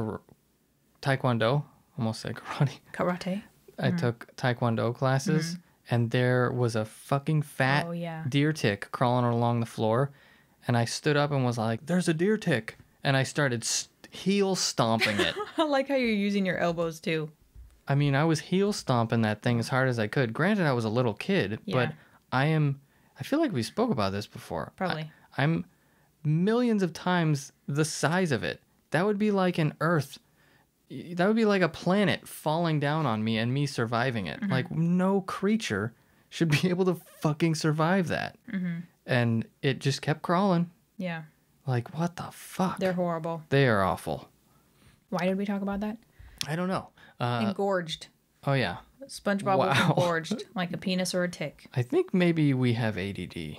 B: taekwondo. Almost said karate.
A: Karate.
B: I took taekwondo classes, and there was a fucking fat
A: Oh, yeah.
B: deer tick crawling along the floor. And I stood up and was like, there's a deer tick. And I started heel stomping it.
A: I like how you're using your elbows too.
B: I mean, I was heel stomping that thing as hard as I could. Granted, I was a little kid, but
A: Yeah.
B: I feel like we spoke about this before.
A: Probably.
B: I'm millions of times the size of it. That would be like an Earth. That would be like a planet falling down on me and me surviving it. Like, no creature should be able to fucking survive that. And it just kept crawling.
A: Yeah.
B: Like, what the fuck?
A: They're horrible.
B: They are awful.
A: Why did we talk about that?
B: I don't know.
A: Engorged.
B: Oh, yeah.
A: SpongeBob was
B: Wow.
A: engorged like a penis or a tick.
B: I think maybe we have ADD.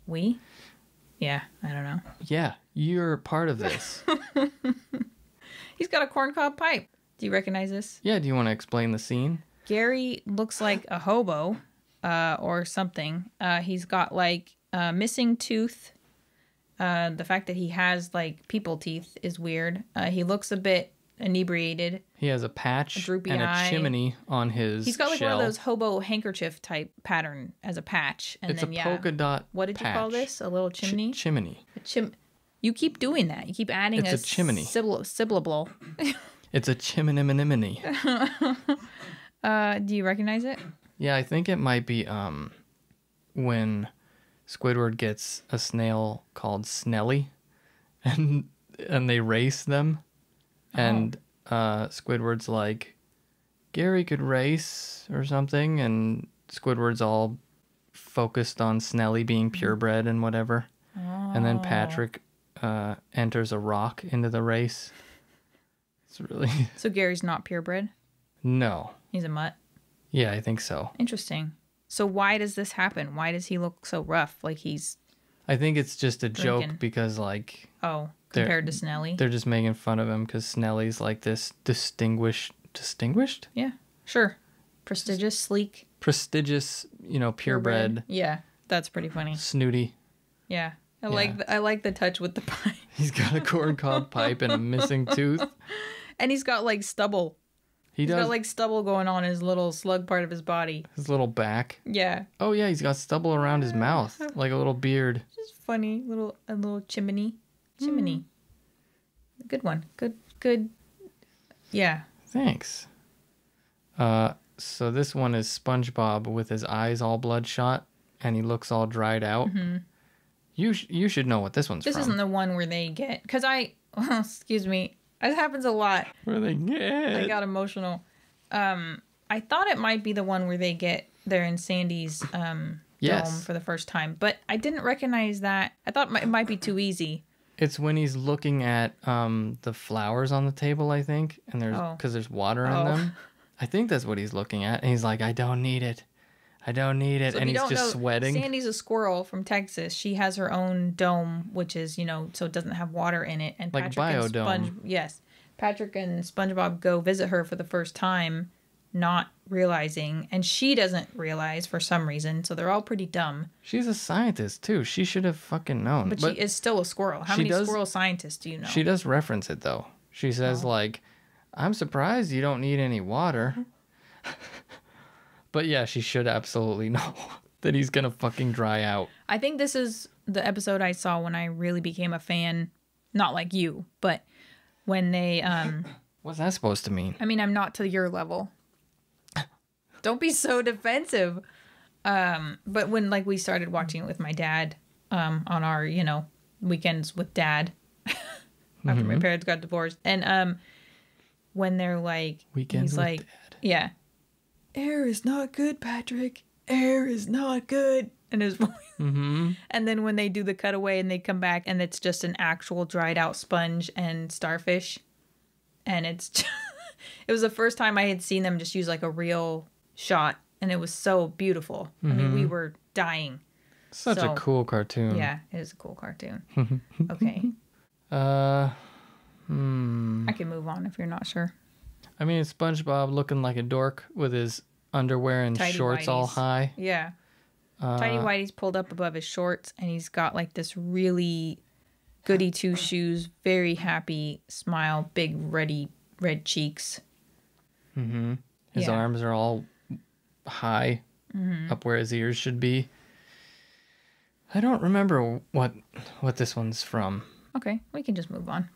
A: We? Yeah, I don't know.
B: Yeah, you're part of this.
A: He's got a corncob pipe. Do you recognize this?
B: Yeah, do you want to explain the scene?
A: Gary looks like a hobo or something. He's got like a missing tooth. The fact that he has like people teeth is weird. He looks a bit inebriated.
B: He has a patch
A: droopy
B: and
A: eye.
B: a chimney on his
A: He's got like
B: shell.
A: one of those hobo handkerchief type pattern as a patch. And
B: It's
A: then,
B: a polka dot
A: What did you call
B: patch.
A: this? A little chimney?
B: Chimney.
A: You keep doing that. You keep adding
B: It's a chimney.
A: syllable.
B: It's a chimney.
A: Do you recognize it?
B: Yeah, I think it might be when Squidward gets a snail called Snelly, and they race them, and Squidward's like, Gary could race or something, and Squidward's all focused on Snelly being purebred and whatever, and then Patrick enters a rock into the race. It's really
A: So Gary's not purebred?
B: no.
A: He's a mutt?
B: Yeah, I think so.
A: Interesting. So why does this happen? Why does he look so rough? Like he's,
B: I think it's just a
A: Drinking.
B: joke because like
A: compared to Snelly?
B: they're just making fun of him because Snelly's like this distinguished,
A: Yeah, sure. Prestigious, sleek.
B: prestigious, purebred,
A: Yeah, that's pretty funny.
B: snooty.
A: Yeah. I like the touch with the pie.
B: He's got a corncob pipe and a missing tooth.
A: And he's got like stubble.
B: He's
A: He's got like stubble going on his little slug part of his body.
B: his little back.
A: Yeah.
B: Oh yeah, he's got stubble around his mouth, like a little beard.
A: Just funny. A little chimney. Chimney. Good one. Good. Yeah.
B: Thanks. So this one is SpongeBob with his eyes all bloodshot and he looks all dried out. You should know what this one's
A: This
B: from.
A: isn't the one where they get, because excuse me, it happens a lot.
B: Where they get.
A: I got emotional. I thought it might be the one where they're in Sandy's dome for the first time, but I didn't recognize that. I thought it might be too easy.
B: It's when he's looking at the flowers on the table, I think, and there's water in them. I think that's what he's looking at, and he's like, I don't need it, so and he's just sweating.
A: Sandy's a squirrel from Texas. She has her own dome, which is so it doesn't have water in it. And
B: Like
A: Patrick
B: biodome.
A: Yes, Patrick and SpongeBob go visit her for the first time, not realizing, and she doesn't realize for some reason. So they're all pretty dumb.
B: She's a scientist too. She should have fucking known.
A: But she is still a squirrel. How many squirrel scientists do you know?
B: She does reference it though. She says like, I'm surprised you don't need any water. But yeah, she should absolutely know that he's gonna fucking dry out.
A: I think this is the episode I saw when I really became a fan. Not like you, but when they
B: What's that supposed to mean?
A: I mean, I'm not to your level. Don't be so defensive. But when we started watching it with my dad on our, weekends with dad after my parents got divorced. And when they're like,
B: Weekends
A: he's
B: with
A: like,
B: Dad.
A: yeah, air is not good, Patrick. Air is not good. And his voice. And then when they do the cutaway and they come back and it's just an actual dried out sponge and starfish. And it's just, it was the first time I had seen them just use like a real shot. And it was so beautiful. I mean, we were dying.
B: Such a cool cartoon.
A: Yeah, it is a cool cartoon. Okay. I can move on if you're not sure.
B: I mean, it's SpongeBob looking like a dork with his underwear and
A: Tidy
B: shorts all
A: whities.
B: high.
A: Yeah. Tidy Whitey's pulled up above his shorts and he's got like this really goody two shoes, very happy smile, big red cheeks.
B: His
A: Yeah.
B: arms are all high, up where his ears should be. I don't remember what this one's from.
A: Okay, we can just move on.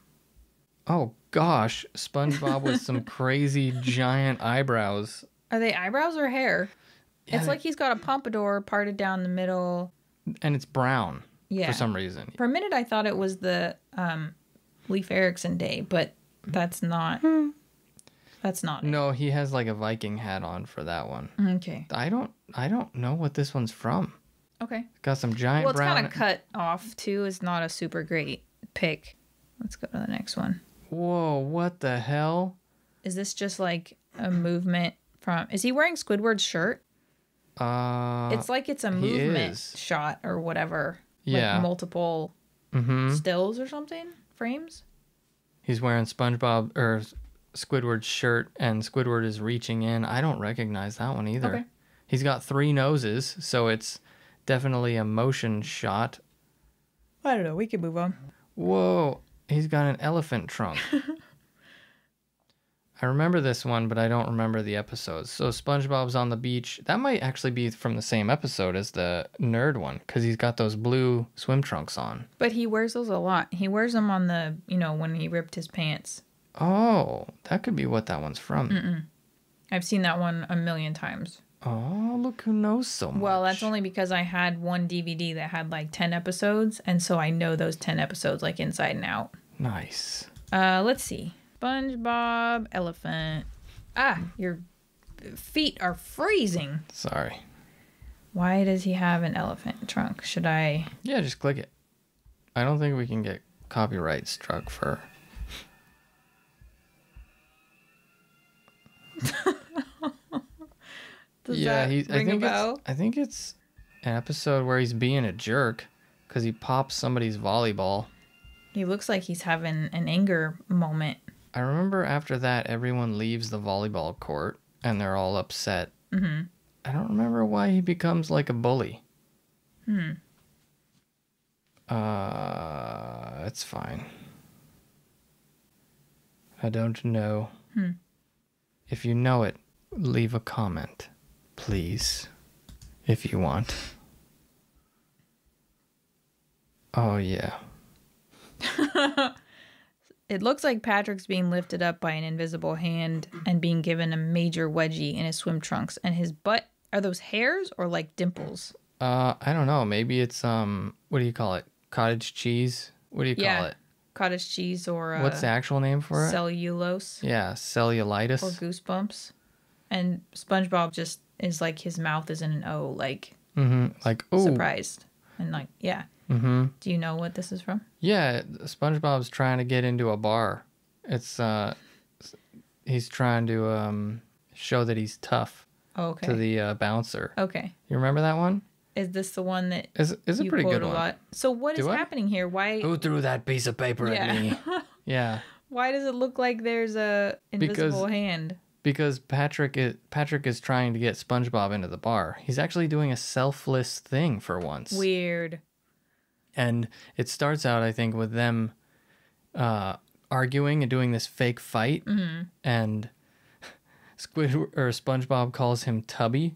B: Oh gosh, SpongeBob with some crazy giant eyebrows.
A: Are they eyebrows or hair?
B: Yeah,
A: It's like he's got a pompadour parted down the middle.
B: And it's brown
A: Yeah.
B: for some reason.
A: For a minute, I thought it was the Leif Erikson Day, but that's not. That's not it.
B: No, he has like a Viking hat on for that one.
A: Okay.
B: I don't know what this one's from.
A: Okay.
B: Got some giant
A: Well, it's
B: brown.
A: kind of cut off too. It's not a super great pick. Let's go to the next one.
B: Whoa, what the hell?
A: Is this just like a movement from? Is he wearing Squidward's shirt? It's like it's a movement
B: is.
A: shot or whatever.
B: Yeah.
A: Like multiple stills or something, frames.
B: He's wearing SpongeBob or Squidward's shirt, and Squidward is reaching in. I don't recognize that one either.
A: Okay.
B: He's got 3 noses, so it's definitely a motion shot.
A: I don't know. We can move on.
B: Whoa, he's got an elephant trunk. I remember this one, but I don't remember the episodes. So SpongeBob's on the beach. That might actually be from the same episode as the nerd one, because he's got those blue swim trunks on.
A: But he wears those a lot. He wears them on the, when he ripped his pants.
B: Oh, that could be what that one's from.
A: I've seen that one a million times.
B: Oh, look who knows so much.
A: Well, that's only because I had one DVD that had like 10 episodes, and so I know those 10 episodes like inside and out.
B: Nice.
A: Let's see. SpongeBob, elephant. Ah, your feet are freezing.
B: Sorry.
A: Why does he have an elephant trunk? Should I?
B: Yeah, just click it. I don't think we can get copyright struck for...
A: Does that ring a bell?
B: I think it's an episode where he's being a jerk because he pops somebody's volleyball.
A: He looks like he's having an anger moment.
B: I remember after that, everyone leaves the volleyball court and they're all upset. Mm-hmm. I don't remember why he becomes like a bully. It's fine. I don't know. If you know it, leave a comment, please, if you want. Oh, yeah.
A: It looks like Patrick's being lifted up by an invisible hand and being given a major wedgie in his swim trunks. And his butt, are those hairs or like dimples?
B: I don't know. Maybe it's, what do you call it? Cottage cheese? What do you call it?
A: Cottage cheese or...
B: What's the actual name for it?
A: Cellulose.
B: Yeah, cellulitis.
A: Or goosebumps. And SpongeBob just is like, his mouth is in an O, like...
B: Like, ooh.
A: Surprised. And like, yeah. Do you know what this is from?
B: Yeah, SpongeBob's trying to get into a bar. It's, he's trying to, show that he's tough to the bouncer.
A: Okay.
B: You remember that one?
A: Is this the one that
B: Is a
A: you
B: pretty
A: quote
B: good
A: a
B: one.
A: lot? So what is happening here? Why?
B: Who threw that piece of paper at me? Yeah.
A: Why does it look like there's a invisible hand?
B: Because Patrick is trying to get SpongeBob into the bar. He's actually doing a selfless thing for once.
A: Weird.
B: And it starts out, I think, with them arguing and doing this fake fight. And SpongeBob calls him Tubby.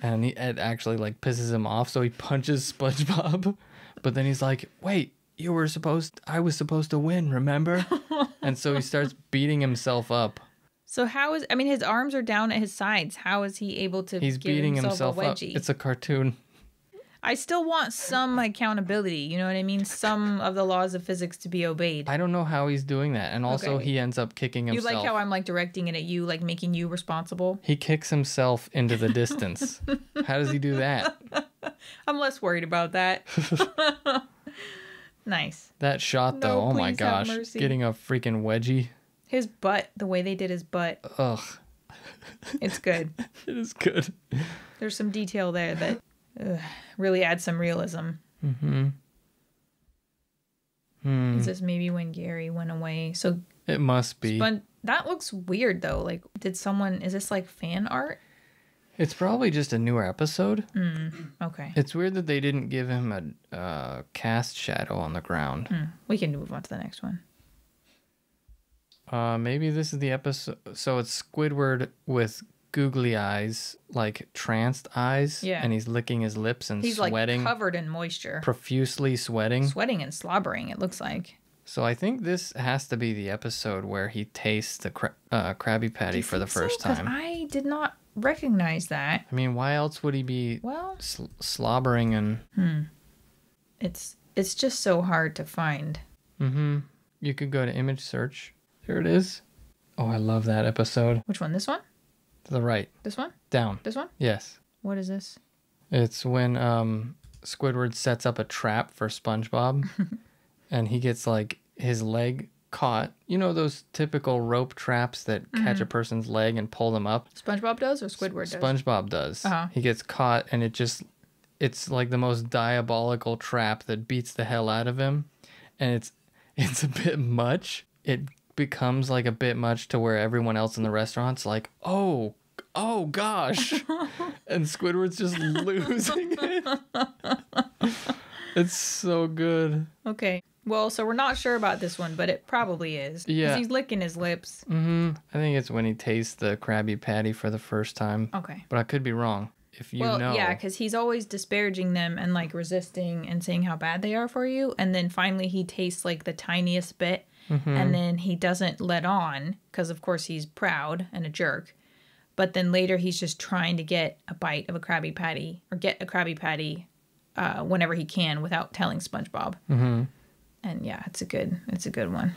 B: And it actually like pisses him off, so he punches SpongeBob. But then he's like, "Wait, I was supposed to win, remember?" And so he starts beating himself up.
A: So his arms are down at his sides. How is he able to
B: He's
A: give
B: beating
A: himself a
B: up.
A: wedgie?
B: It's a cartoon.
A: I still want some accountability. You know what I mean? Some of the laws of physics to be obeyed.
B: I don't know how he's doing that. And also
A: Okay.
B: he ends up kicking
A: You
B: himself.
A: like how I'm like directing it at you, like making you responsible?
B: He kicks himself into the distance. How does he do that?
A: I'm less worried about that. Nice.
B: That shot though,
A: No,
B: oh my
A: please have
B: gosh.
A: mercy.
B: Getting a freaking wedgie.
A: His butt, the way they did his butt,
B: Ugh.
A: it's good.
B: It is good.
A: There's some detail there that really adds some realism. Is this maybe when Gary went away? So
B: It must be.
A: that looks weird though. Like, is this like fan art?
B: It's probably just a newer episode.
A: Okay.
B: It's weird that they didn't give him a cast shadow on the ground.
A: We can move on to the next one.
B: Maybe this is the episode. So it's Squidward with googly eyes, like tranced eyes.
A: Yeah.
B: And he's licking his lips and
A: He's
B: sweating.
A: like covered in moisture.
B: Profusely sweating.
A: Sweating and slobbering, it looks like.
B: So I think this has to be the episode where he tastes the Krabby Patty for the first
A: So? 'Cause
B: time.
A: I did not recognize that.
B: I mean, why else would he be
A: Well,
B: slobbering and...
A: it's just so hard to find.
B: You could go to image search. There it is. Oh, I love that episode.
A: Which one? This one?
B: To the right.
A: This one?
B: Down.
A: This one?
B: Yes.
A: What is this?
B: It's when Squidward sets up a trap for SpongeBob and he gets like his leg caught. You know those typical rope traps that catch a person's leg and pull them up?
A: SpongeBob does or Squidward does?
B: SpongeBob does.
A: Uh-huh.
B: He gets caught and it's like the most diabolical trap that beats the hell out of him. And it's a bit much. It becomes like a bit much to where everyone else in the restaurant's like, oh gosh. And Squidward's just losing it. It's so good.
A: Okay. Well, so we're not sure about this one, but it probably is.
B: Yeah.
A: Because he's licking his lips.
B: I think it's when he tastes the Krabby Patty for the first time.
A: Okay.
B: But I could be wrong. If you know.
A: Yeah, because he's always disparaging them and like resisting and saying how bad they are for you. And then finally he tastes like the tiniest bit. And then he doesn't let on because, of course, he's proud and a jerk. But then later he's just trying to get a bite of a Krabby Patty or get a Krabby Patty whenever he can without telling SpongeBob. And yeah, it's a good one.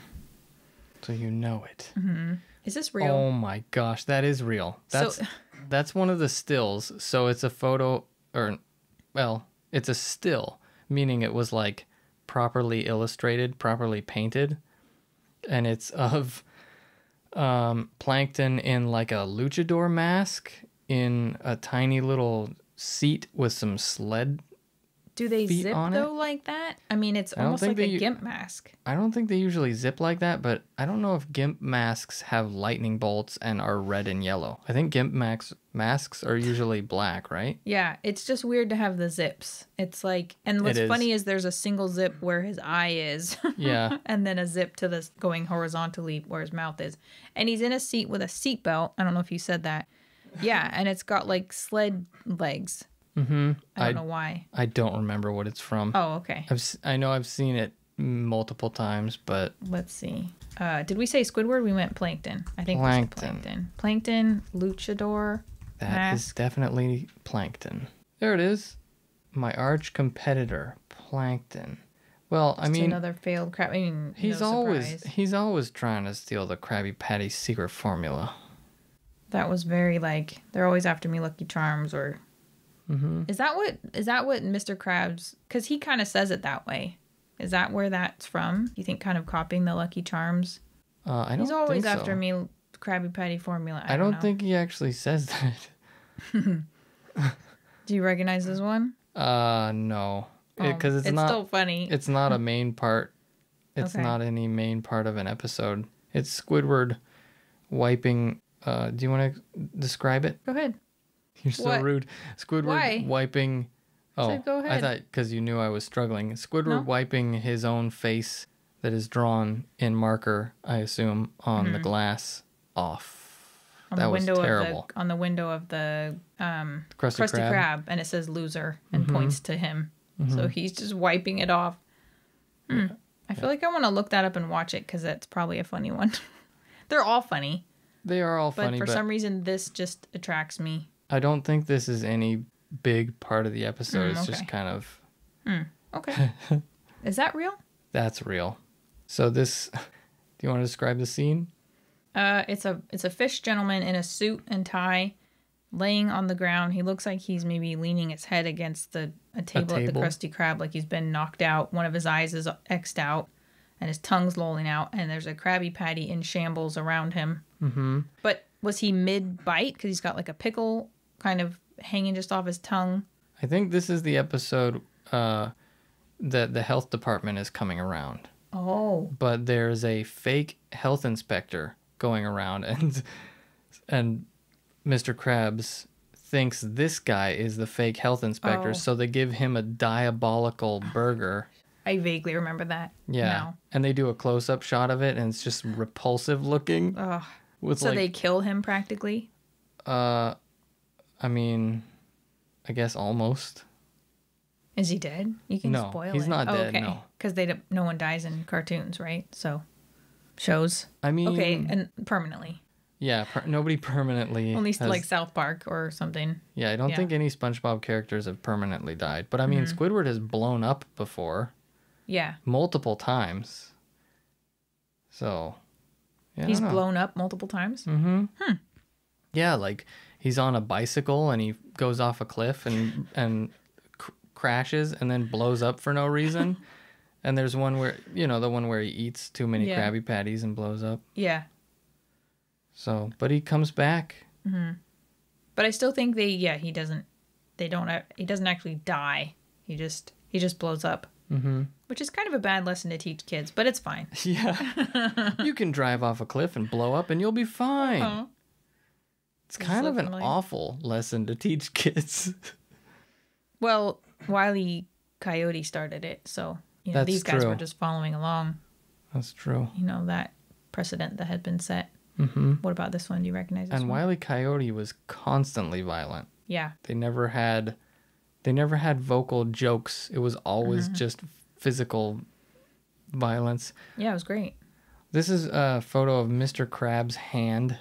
B: So you know it.
A: Is this real?
B: Oh my gosh, that is real. That's one of the stills. So it's a photo, it's a still, meaning it was like properly illustrated, properly painted. And it's of Plankton in like a luchador mask in a tiny little seat with some sled.
A: Do they
B: feet
A: zip
B: on
A: though
B: it?
A: like that? I mean, it's
B: I don't
A: almost
B: think
A: like a
B: they-
A: gimp mask.
B: I don't think they usually zip like that, but I don't know if gimp masks have lightning bolts and are red and yellow. I think gimp masks are usually black, right?
A: Yeah, it's just weird to have the zips. It's like, and what's
B: It is.
A: funny is there's a single zip where his eye is.
B: Yeah.
A: And then a zip to the going horizontally where his mouth is. And he's in a seat with a seat belt. I don't know if you said that. Yeah, and it's got like sled legs. I don't know why.
B: I don't remember what it's from.
A: Oh, okay.
B: I know I've seen it multiple times, but
A: Let's see. Did we say Squidward? We went Plankton. I think we said
B: Plankton.
A: Plankton. Plankton, Luchador,
B: that is
A: mask.
B: definitely Plankton. There it is. My arch competitor, Plankton. Well, I
A: It's
B: mean,
A: another failed crap. I mean,
B: he's
A: no
B: always
A: surprise.
B: trying to steal the Krabby Patty secret formula.
A: That was very like they're always after me, Lucky Charms, or is that what Mr. Krabs? Because he kind of says it that way. Is that where that's from? You think kind of copying the Lucky Charms?
B: I don't
A: He's always
B: think so.
A: after me, Krabby Patty formula.
B: I don't
A: know.
B: think he actually says that.
A: Do you recognize this one?
B: No, because it's not.
A: still funny.
B: It's not a main part. It's
A: Okay.
B: not any main part of an episode. It's Squidward wiping. Do you want to describe it?
A: Go ahead.
B: You're so
A: What?
B: rude. Squidward
A: Why?
B: wiping. Oh,
A: said go
B: I
A: ahead.
B: thought because you knew I was struggling. Squidward
A: No.
B: wiping his own face that is drawn in marker, I assume, on the glass off.
A: On
B: That
A: the
B: was
A: window
B: terrible.
A: on the window of the
B: Krusty Krab.
A: Krab, and it says loser and points to him. So he's just wiping it off. I feel like I want to look that up and watch it because that's probably a funny one. They're all funny,
B: They are all
A: but
B: funny,
A: for
B: but
A: some reason this just attracts me.
B: I don't think this is any big part of the episode. It's just
A: okay.
B: kind of
A: Okay, is that real?
B: that's real. So this, do you want to describe the scene?
A: It's a fish gentleman in a suit and tie, laying on the ground. He looks like he's maybe leaning his head against a table at the
B: table.
A: Krusty Krab, like he's been knocked out. One of his eyes is X'd out, and his tongue's lolling out. And there's a Krabby Patty in shambles around him. Mm-hmm. But was he mid bite? Because he's got like a pickle kind of hanging just off his tongue.
B: I think this is the episode that the health department is coming around.
A: Oh,
B: But there's a fake health inspector going around, and Mr. Krabs thinks this guy is the fake health inspector,
A: Oh.
B: so they give him a diabolical burger.
A: I vaguely remember that.
B: Yeah,
A: now.
B: and they do a close-up shot of it, and it's just repulsive looking.
A: Ugh.
B: With
A: So
B: like,
A: they kill him practically.
B: I mean, I guess almost.
A: Is he dead? You can
B: No,
A: spoil it.
B: he's not dead,
A: Okay,
B: no.
A: because no one dies in cartoons, right? So shows.
B: I mean,
A: Okay, and permanently.
B: yeah, nobody permanently.
A: Only
B: has-
A: like South Park or something.
B: Yeah, I don't
A: Yeah.
B: think any SpongeBob characters have permanently died. But I mean, Squidward has blown up before
A: Yeah.
B: multiple times. So, yeah, I
A: He's
B: don't know.
A: blown up multiple times.
B: Yeah, like he's on a bicycle and he goes off a cliff and crashes and then blows up for no reason. And there's one where, the one where he eats too many
A: Yeah.
B: Krabby Patties and blows up.
A: Yeah.
B: So, but he comes back.
A: But I still think he doesn't actually die. He just blows up. Which is kind of a bad lesson to teach kids, but it's fine.
B: Yeah. You can drive off a cliff and blow up and you'll be fine.
A: Uh-huh.
B: It's kind
A: so
B: of an
A: familiar.
B: awful lesson to teach kids.
A: Well, Wile E. Coyote started it, so
B: That's
A: these guys
B: true.
A: were just following along.
B: That's true.
A: That precedent that had been set. What about this one? Do you recognize this
B: And
A: one?
B: Wile E. Coyote was constantly violent.
A: Yeah.
B: They never had vocal jokes. It was always just physical violence.
A: Yeah, it was great.
B: This is a photo of Mr. Krabs' hand,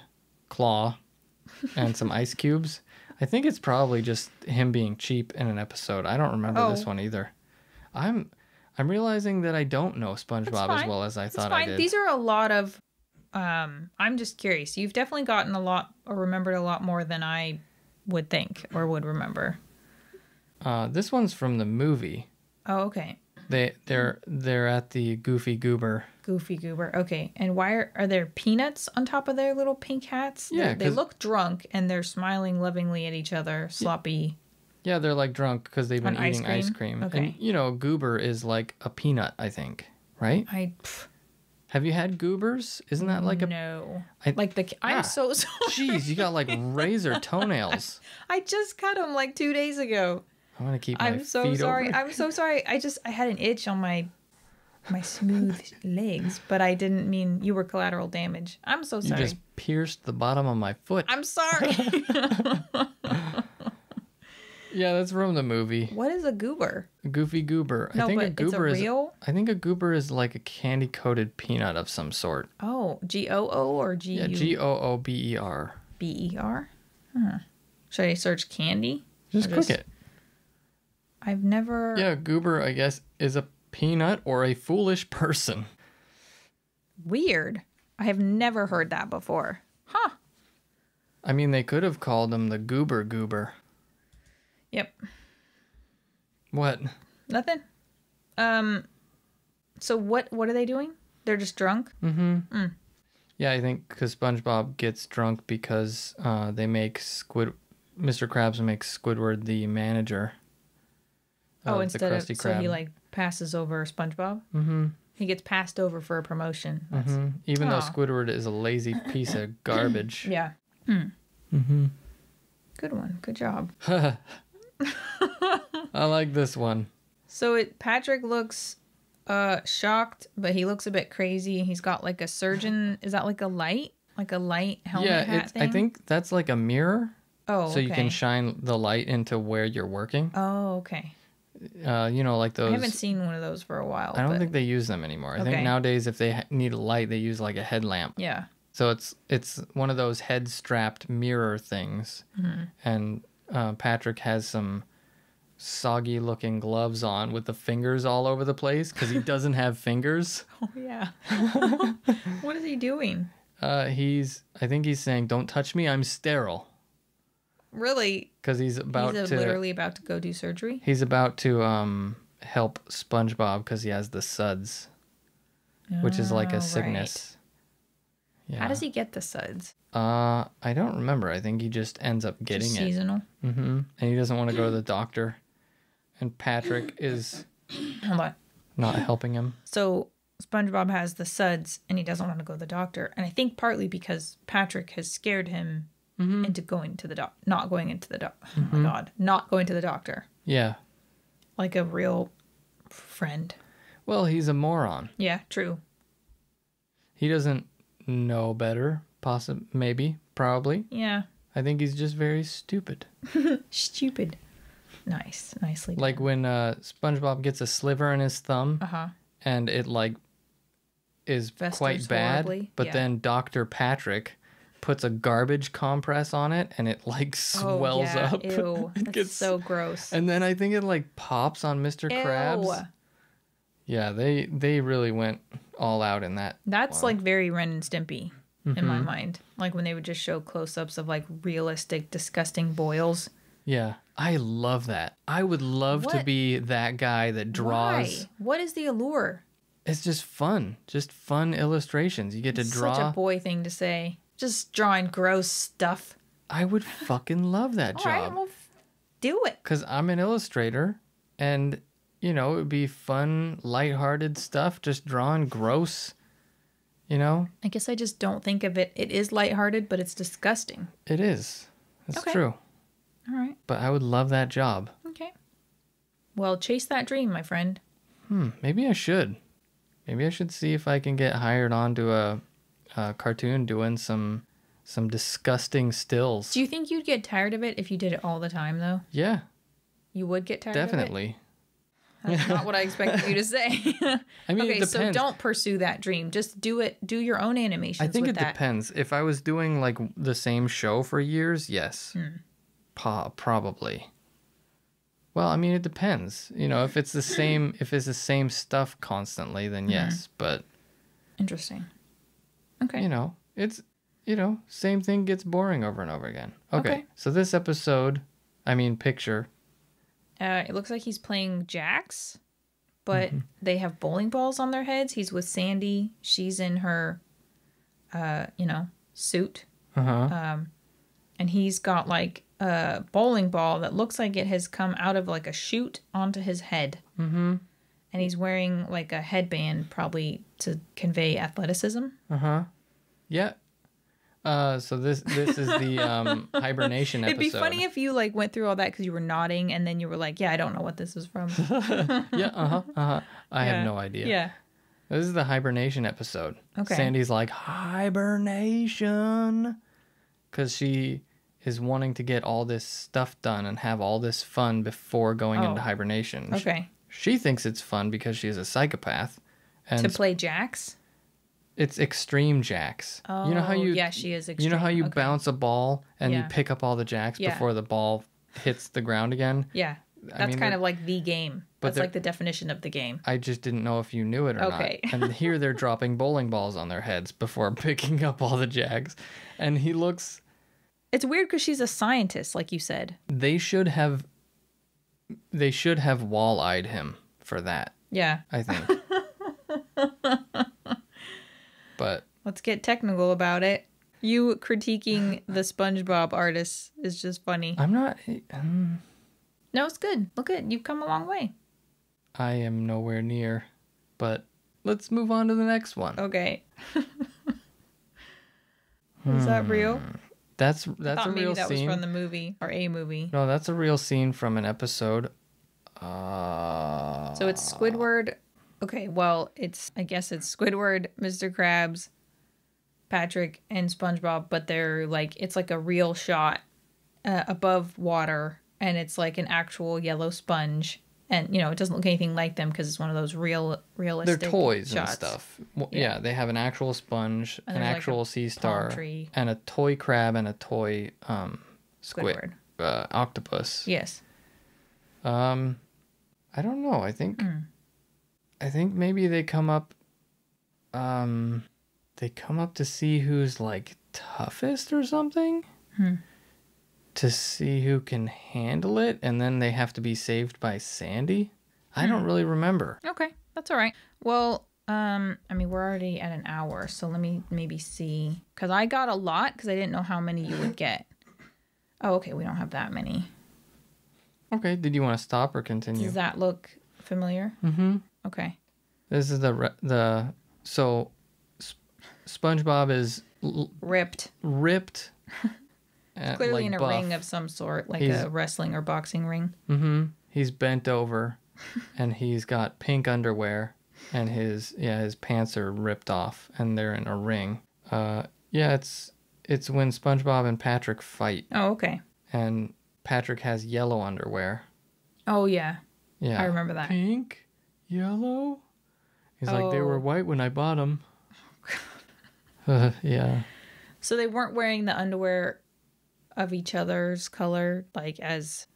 B: claw, and some ice cubes. I think it's probably just him being cheap in an episode. I don't remember this one either. I'm realizing that I don't know SpongeBob as well as I thought I did.
A: These are a lot of I'm just curious. You've definitely gotten a lot or remembered a lot more than I would think or would remember.
B: This one's from the movie.
A: Oh, okay.
B: They're at the Goofy Goober.
A: Goofy Goober. Okay. And why are there peanuts on top of their little pink hats?
B: Yeah,
A: They look drunk and they're smiling lovingly at each other. Sloppy.
B: Yeah, they're like drunk because they've been
A: On ice
B: eating ice
A: cream?
B: cream.
A: Okay.
B: And Goober is like a peanut, I think, right? Have you had Goobers? Isn't that like a...
A: No.
B: I-
A: I'm so sorry.
B: Jeez, you got like razor toenails.
A: I just cut them like 2 days ago.
B: I'm gonna keep my
A: I'm so
B: feet
A: sorry.
B: over.
A: I'm so sorry. I had an itch on my smooth legs, but I didn't mean you were collateral damage. I'm so
B: You
A: sorry.
B: just pierced the bottom of my foot.
A: I'm sorry.
B: Yeah, that's from the movie.
A: What is a goober?
B: Goofy Goober.
A: No,
B: I think
A: but
B: a goober
A: it's a real.
B: I think a goober is like a candy coated peanut of some sort.
A: Oh, GOO or GU?
B: Yeah, Goober.
A: BER. Should I search candy?
B: Just
A: Or
B: click it.
A: I've never.
B: Yeah, goober, I guess, is a peanut or a foolish person.
A: Weird. I have never heard that before. Huh.
B: I mean, they could have called him the Goober.
A: Yep.
B: What?
A: Nothing. So what are they doing? They're just drunk?
B: Yeah, I think because SpongeBob gets drunk because they make Mr. Krabs makes Squidward the manager.
A: Oh,
B: the
A: instead of
B: Krusty
A: so he
B: Krab.
A: like passes over SpongeBob. Mm-hmm. He gets passed over for a promotion. That's,
B: Even though
A: Aw.
B: Squidward is a lazy piece of garbage.
A: Yeah. Mm-hmm. Good one. Good job.
B: I like this one.
A: So Patrick looks shocked, but he looks a bit crazy. He's got like a surgeon. Is that like a light? Like a light helmet hat thing?
B: I think that's like a mirror.
A: Oh,
B: So you can
A: okay.
B: shine the light into where you're working.
A: Oh, okay.
B: Like those.
A: I haven't seen one of those for a while.
B: I don't
A: but-
B: think they use them anymore. I think
A: Okay.
B: nowadays if they need a light, they use like a headlamp.
A: Yeah.
B: So it's one of those head strapped mirror things, and Patrick has some soggy looking gloves on with the fingers all over the place because he doesn't have fingers.
A: Oh, yeah. What is he doing?
B: I think he's saying, "Don't touch me, I'm sterile,"
A: Really?
B: because he's
A: literally about to go do surgery?
B: he's about to help SpongeBob because he has the suds, which is like
A: Oh,
B: a sickness. Yeah.
A: How does he get the suds?
B: I don't remember. I think he just ends up getting
A: Just
B: it.
A: seasonal?
B: And he doesn't want to go to the doctor. And Patrick is
A: Hold on.
B: not helping him.
A: So SpongeBob has the suds and he doesn't want to go to the doctor. And I think partly because Patrick has scared him into going to the not going into the Oh my God. Not going to the doctor.
B: Yeah.
A: Like a real friend.
B: Well, he's a moron.
A: Yeah, true.
B: He doesn't know better. Maybe. Probably.
A: Yeah.
B: I think he's just very stupid.
A: Stupid. Nice. Nicely done.
B: Like when SpongeBob gets a sliver in his thumb
A: Uh-huh.
B: and it like is
A: Festers
B: quite bad.
A: horribly.
B: But
A: Yeah.
B: then Dr. Patrick puts a garbage compress on it and it like swells
A: yeah.
B: up.
A: Ew.
B: It
A: That's
B: gets
A: so gross.
B: And then I think it like pops on Mr. Krabs. Yeah, they really went all out in that.
A: That's
B: one.
A: like very Ren and Stimpy in my mind. Like when they would just show close-ups of like realistic, disgusting boils.
B: Yeah, I love that. I would love to
A: What?
B: be that guy that draws.
A: Why? What is the allure?
B: It's just fun illustrations. You get to draw.
A: Such a boy thing to say. Just drawing gross stuff.
B: I would fucking love that
A: All
B: job.
A: right, well, do it.
B: Because I'm an illustrator, and it would be fun, lighthearted stuff, just drawing gross.
A: I guess I just don't think of it. It is lighthearted, but it's disgusting.
B: It is. That's
A: Okay.
B: true.
A: All right.
B: But I would love that job.
A: Okay. Well, chase that dream, my friend.
B: Maybe I should. Maybe I should see if I can get hired onto a cartoon doing some disgusting stills.
A: Do you think you'd get tired of it if you did it all the time, though?
B: Yeah,
A: You would get tired of it?
B: definitely.
A: That's not what I expected you to say.
B: I mean,
A: okay,
B: it
A: so
B: depends.
A: don't pursue that dream. Just do it. Do your own animations
B: I think
A: with
B: it
A: that.
B: depends. If I was doing like the same show for years, yes. Probably. Well, I mean, it depends. If it's the same stuff constantly, then yes. But
A: Interesting. Okay.
B: it's same thing gets boring over and over again. Okay.
A: Okay.
B: So this picture.
A: It looks like he's playing jacks, but they have bowling balls on their heads. He's with Sandy. She's in her, suit. And he's got like a bowling ball that looks like it has come out of like a chute onto his head. And he's wearing like a headband, probably to convey athleticism.
B: Yeah. So this is the hibernation episode.
A: It'd be funny if you like went through all that because you were nodding and then you were like, yeah, I don't know what this is from.
B: Yeah. I have no idea.
A: Yeah.
B: This is the hibernation episode.
A: Okay.
B: Sandy's like, hibernation. Because she is wanting to get all this stuff done and have all this fun before going into hibernation.
A: Okay.
B: She thinks it's fun because she's a psychopath. And
A: To play jacks?
B: it's extreme jacks.
A: Oh,
B: You know how
A: yeah, she is extreme.
B: You know how you
A: Okay.
B: bounce a ball and you
A: Yeah.
B: pick up all the jacks
A: Yeah.
B: before the ball hits the ground again?
A: Yeah.
B: I
A: That's
B: mean,
A: kind
B: they're-
A: of like the game.
B: but
A: That's
B: they're-
A: like the definition of the game.
B: I just didn't know if you knew it or
A: Okay.
B: not. And here they're dropping bowling balls on their heads before picking up all the jacks. And he looks...
A: It's weird because she's a scientist, like you said.
B: They should have wall-eyed him for that,
A: Yeah.
B: I think. But
A: Let's get technical about it. You critiquing the SpongeBob artist is just funny.
B: I'm not...
A: No, it's good. Look at you've come a long way.
B: I am nowhere near. But let's move on to the next one.
A: Okay. Is that real?
B: That's
A: I
B: a
A: thought maybe
B: real
A: that was
B: scene.
A: from the movie or a movie.
B: No, that's a real scene from an episode.
A: So it's Squidward. Okay, well, I guess it's Squidward, Mr. Krabs, Patrick, and SpongeBob, but it's like a real shot above water, and it's like an actual yellow sponge. And, it doesn't look anything like them because it's one of those realistic
B: They're toys
A: shots.
B: and stuff. Well,
A: Yeah.
B: yeah, they have an actual sponge,
A: And
B: an
A: there's like
B: actual
A: a
B: sea
A: palm
B: star,
A: tree.
B: and a toy crab and a toy
A: Squidward.
B: octopus.
A: Yes.
B: I don't know. I think maybe they come up to see who's like toughest or something. To see who can handle it, and then they have to be saved by Sandy. I don't really remember.
A: Okay, that's all right. Well, we're already at an hour, so let me maybe see. Because I got a lot because I didn't know how many you would get. Oh, okay, we don't have that many.
B: Okay, did you want to stop or continue?
A: Does that look familiar?
B: Mm-hmm.
A: Okay.
B: This is so SpongeBob is
A: Ripped.
B: ripped.
A: Clearly
B: like
A: in a
B: buff.
A: ring of some sort, like
B: He's-
A: a wrestling or boxing ring.
B: Mm-hmm. He's bent over, and he's got pink underwear, and his pants are ripped off, and they're in a ring. It's when SpongeBob and Patrick fight,
A: Oh, okay.
B: and Patrick has yellow underwear.
A: Oh, yeah.
B: Yeah,
A: I remember that.
B: Pink, yellow. He's like, they were
A: Oh.
B: white when I bought them. Yeah.
A: So they weren't wearing the underwear of each other's color, like as...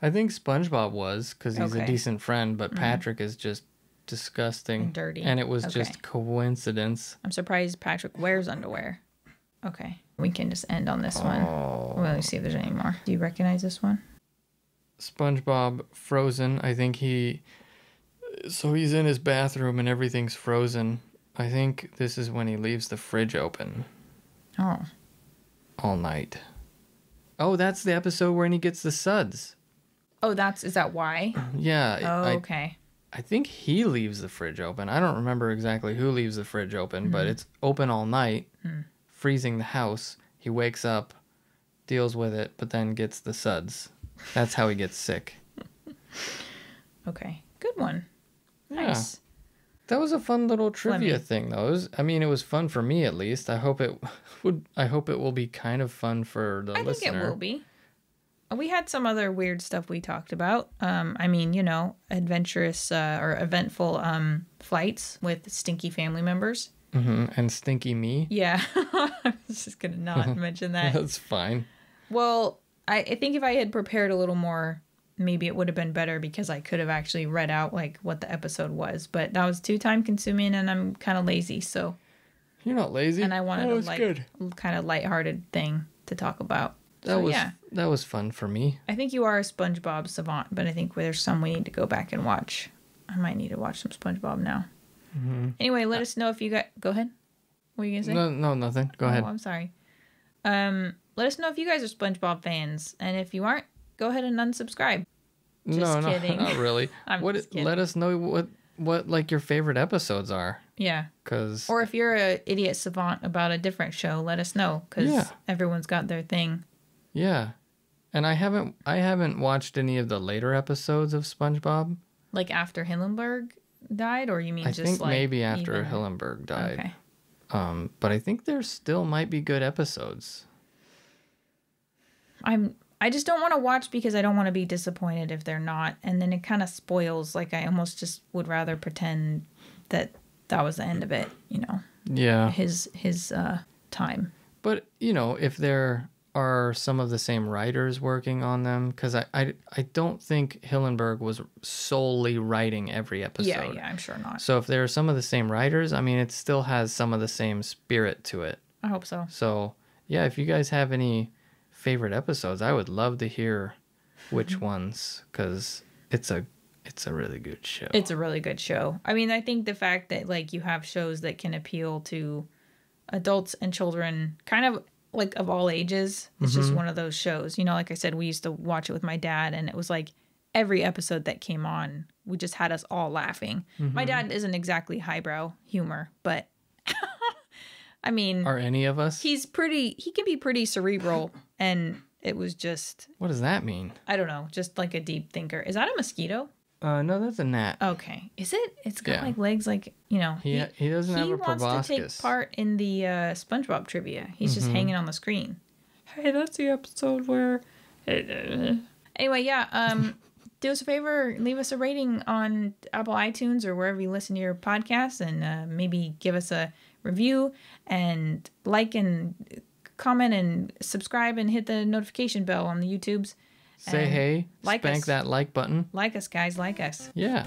B: I think SpongeBob was, because he's a
A: Okay.
B: decent friend, but Patrick is just disgusting
A: And dirty.
B: and it was
A: Okay.
B: just coincidence.
A: I'm surprised Patrick wears underwear. Okay. We can just end on this one.
B: Oh.
A: Well, let's see if there's any more. Do you recognize this one?
B: SpongeBob frozen. I think so he's in his bathroom and everything's frozen. I think this is when he leaves the fridge open
A: Oh.
B: all night. Oh, that's the episode where he gets the suds.
A: Oh, is that why?
B: Yeah.
A: Oh, okay.
B: I think he leaves the fridge open. I don't remember exactly who leaves the fridge open, but it's open all night, freezing the house. He wakes up, deals with it, but then gets the suds. That's how he gets sick.
A: Okay. Good one.
B: Yeah.
A: Nice.
B: That was a fun little trivia thing, though. It was fun for me at least. I hope it will be kind of fun for the listener.
A: I think it will be. We had some other weird stuff we talked about. Adventurous or eventful flights with stinky family members.
B: Mm-hmm. And stinky me.
A: Yeah. I was just going to not mention that.
B: That's fine.
A: Well, I think if I had prepared a little more, maybe it would have been better because I could have actually read out like what the episode was. But that was too time consuming and I'm kind of lazy. So
B: you're not lazy.
A: And I wanted a kind of lighthearted thing to talk about.
B: That was fun for me.
A: I think you are a SpongeBob savant, but I think there's some we need to go back and watch. I might need to watch some SpongeBob now. Mm-hmm. Anyway, let us know if you got... Go ahead. What were you going to say?
B: No, nothing. Go ahead.
A: I'm sorry. Let us know if you guys are SpongeBob fans. And if you aren't, go ahead and unsubscribe. Just kidding.
B: Not really.
A: Just kidding.
B: Let us know what like your favorite episodes are.
A: Yeah.
B: Or
A: if you're an idiot savant about a different show, let us know. Because everyone's got their thing.
B: Yeah. And I haven't watched any of the later episodes of SpongeBob.
A: Like after Hillenburg died, or you mean
B: I
A: just
B: think
A: like
B: maybe after Hillenburg died.
A: Okay.
B: But I think there still might be good episodes.
A: I just don't want to watch because I don't want to be disappointed if they're not, and then it kind of spoils. Like I almost just would rather pretend that was the end of it.
B: Yeah.
A: His time.
B: But if there are some of the same writers working on them, because I don't think Hillenburg was solely writing every episode.
A: Yeah, I'm sure not.
B: So if there are some of the same writers, it still has some of the same spirit to it.
A: I hope so.
B: So yeah, if you guys have any favorite episodes, I would love to hear which ones, because it's a really good show. It's a really good show.
A: I think the fact that like you have shows that can appeal to adults and children, kind of like of all ages, it's just one of those shows. Like I said, we used to watch it with my dad, and it was like every episode that came on, we just had us all laughing. My dad isn't exactly highbrow humor, but
B: are any of us?
A: He can be pretty cerebral, and it was just...
B: What does that mean?
A: I don't know, just like a deep thinker. Is that a mosquito?
B: No, that's a gnat.
A: Okay. Is it? It's got like legs like, He
B: doesn't have a proboscis.
A: He wants to take part in the SpongeBob trivia. He's just hanging on the screen. Hey, that's the episode where... Anyway, yeah. Do us a favor, leave us a rating on Apple iTunes or wherever you listen to your podcasts, and maybe give us a review and like and comment and subscribe and hit the notification bell on the YouTubes.
B: Say hey,
A: like
B: spank
A: us.
B: that like button.
A: Like us, guys, like us.
B: Yeah.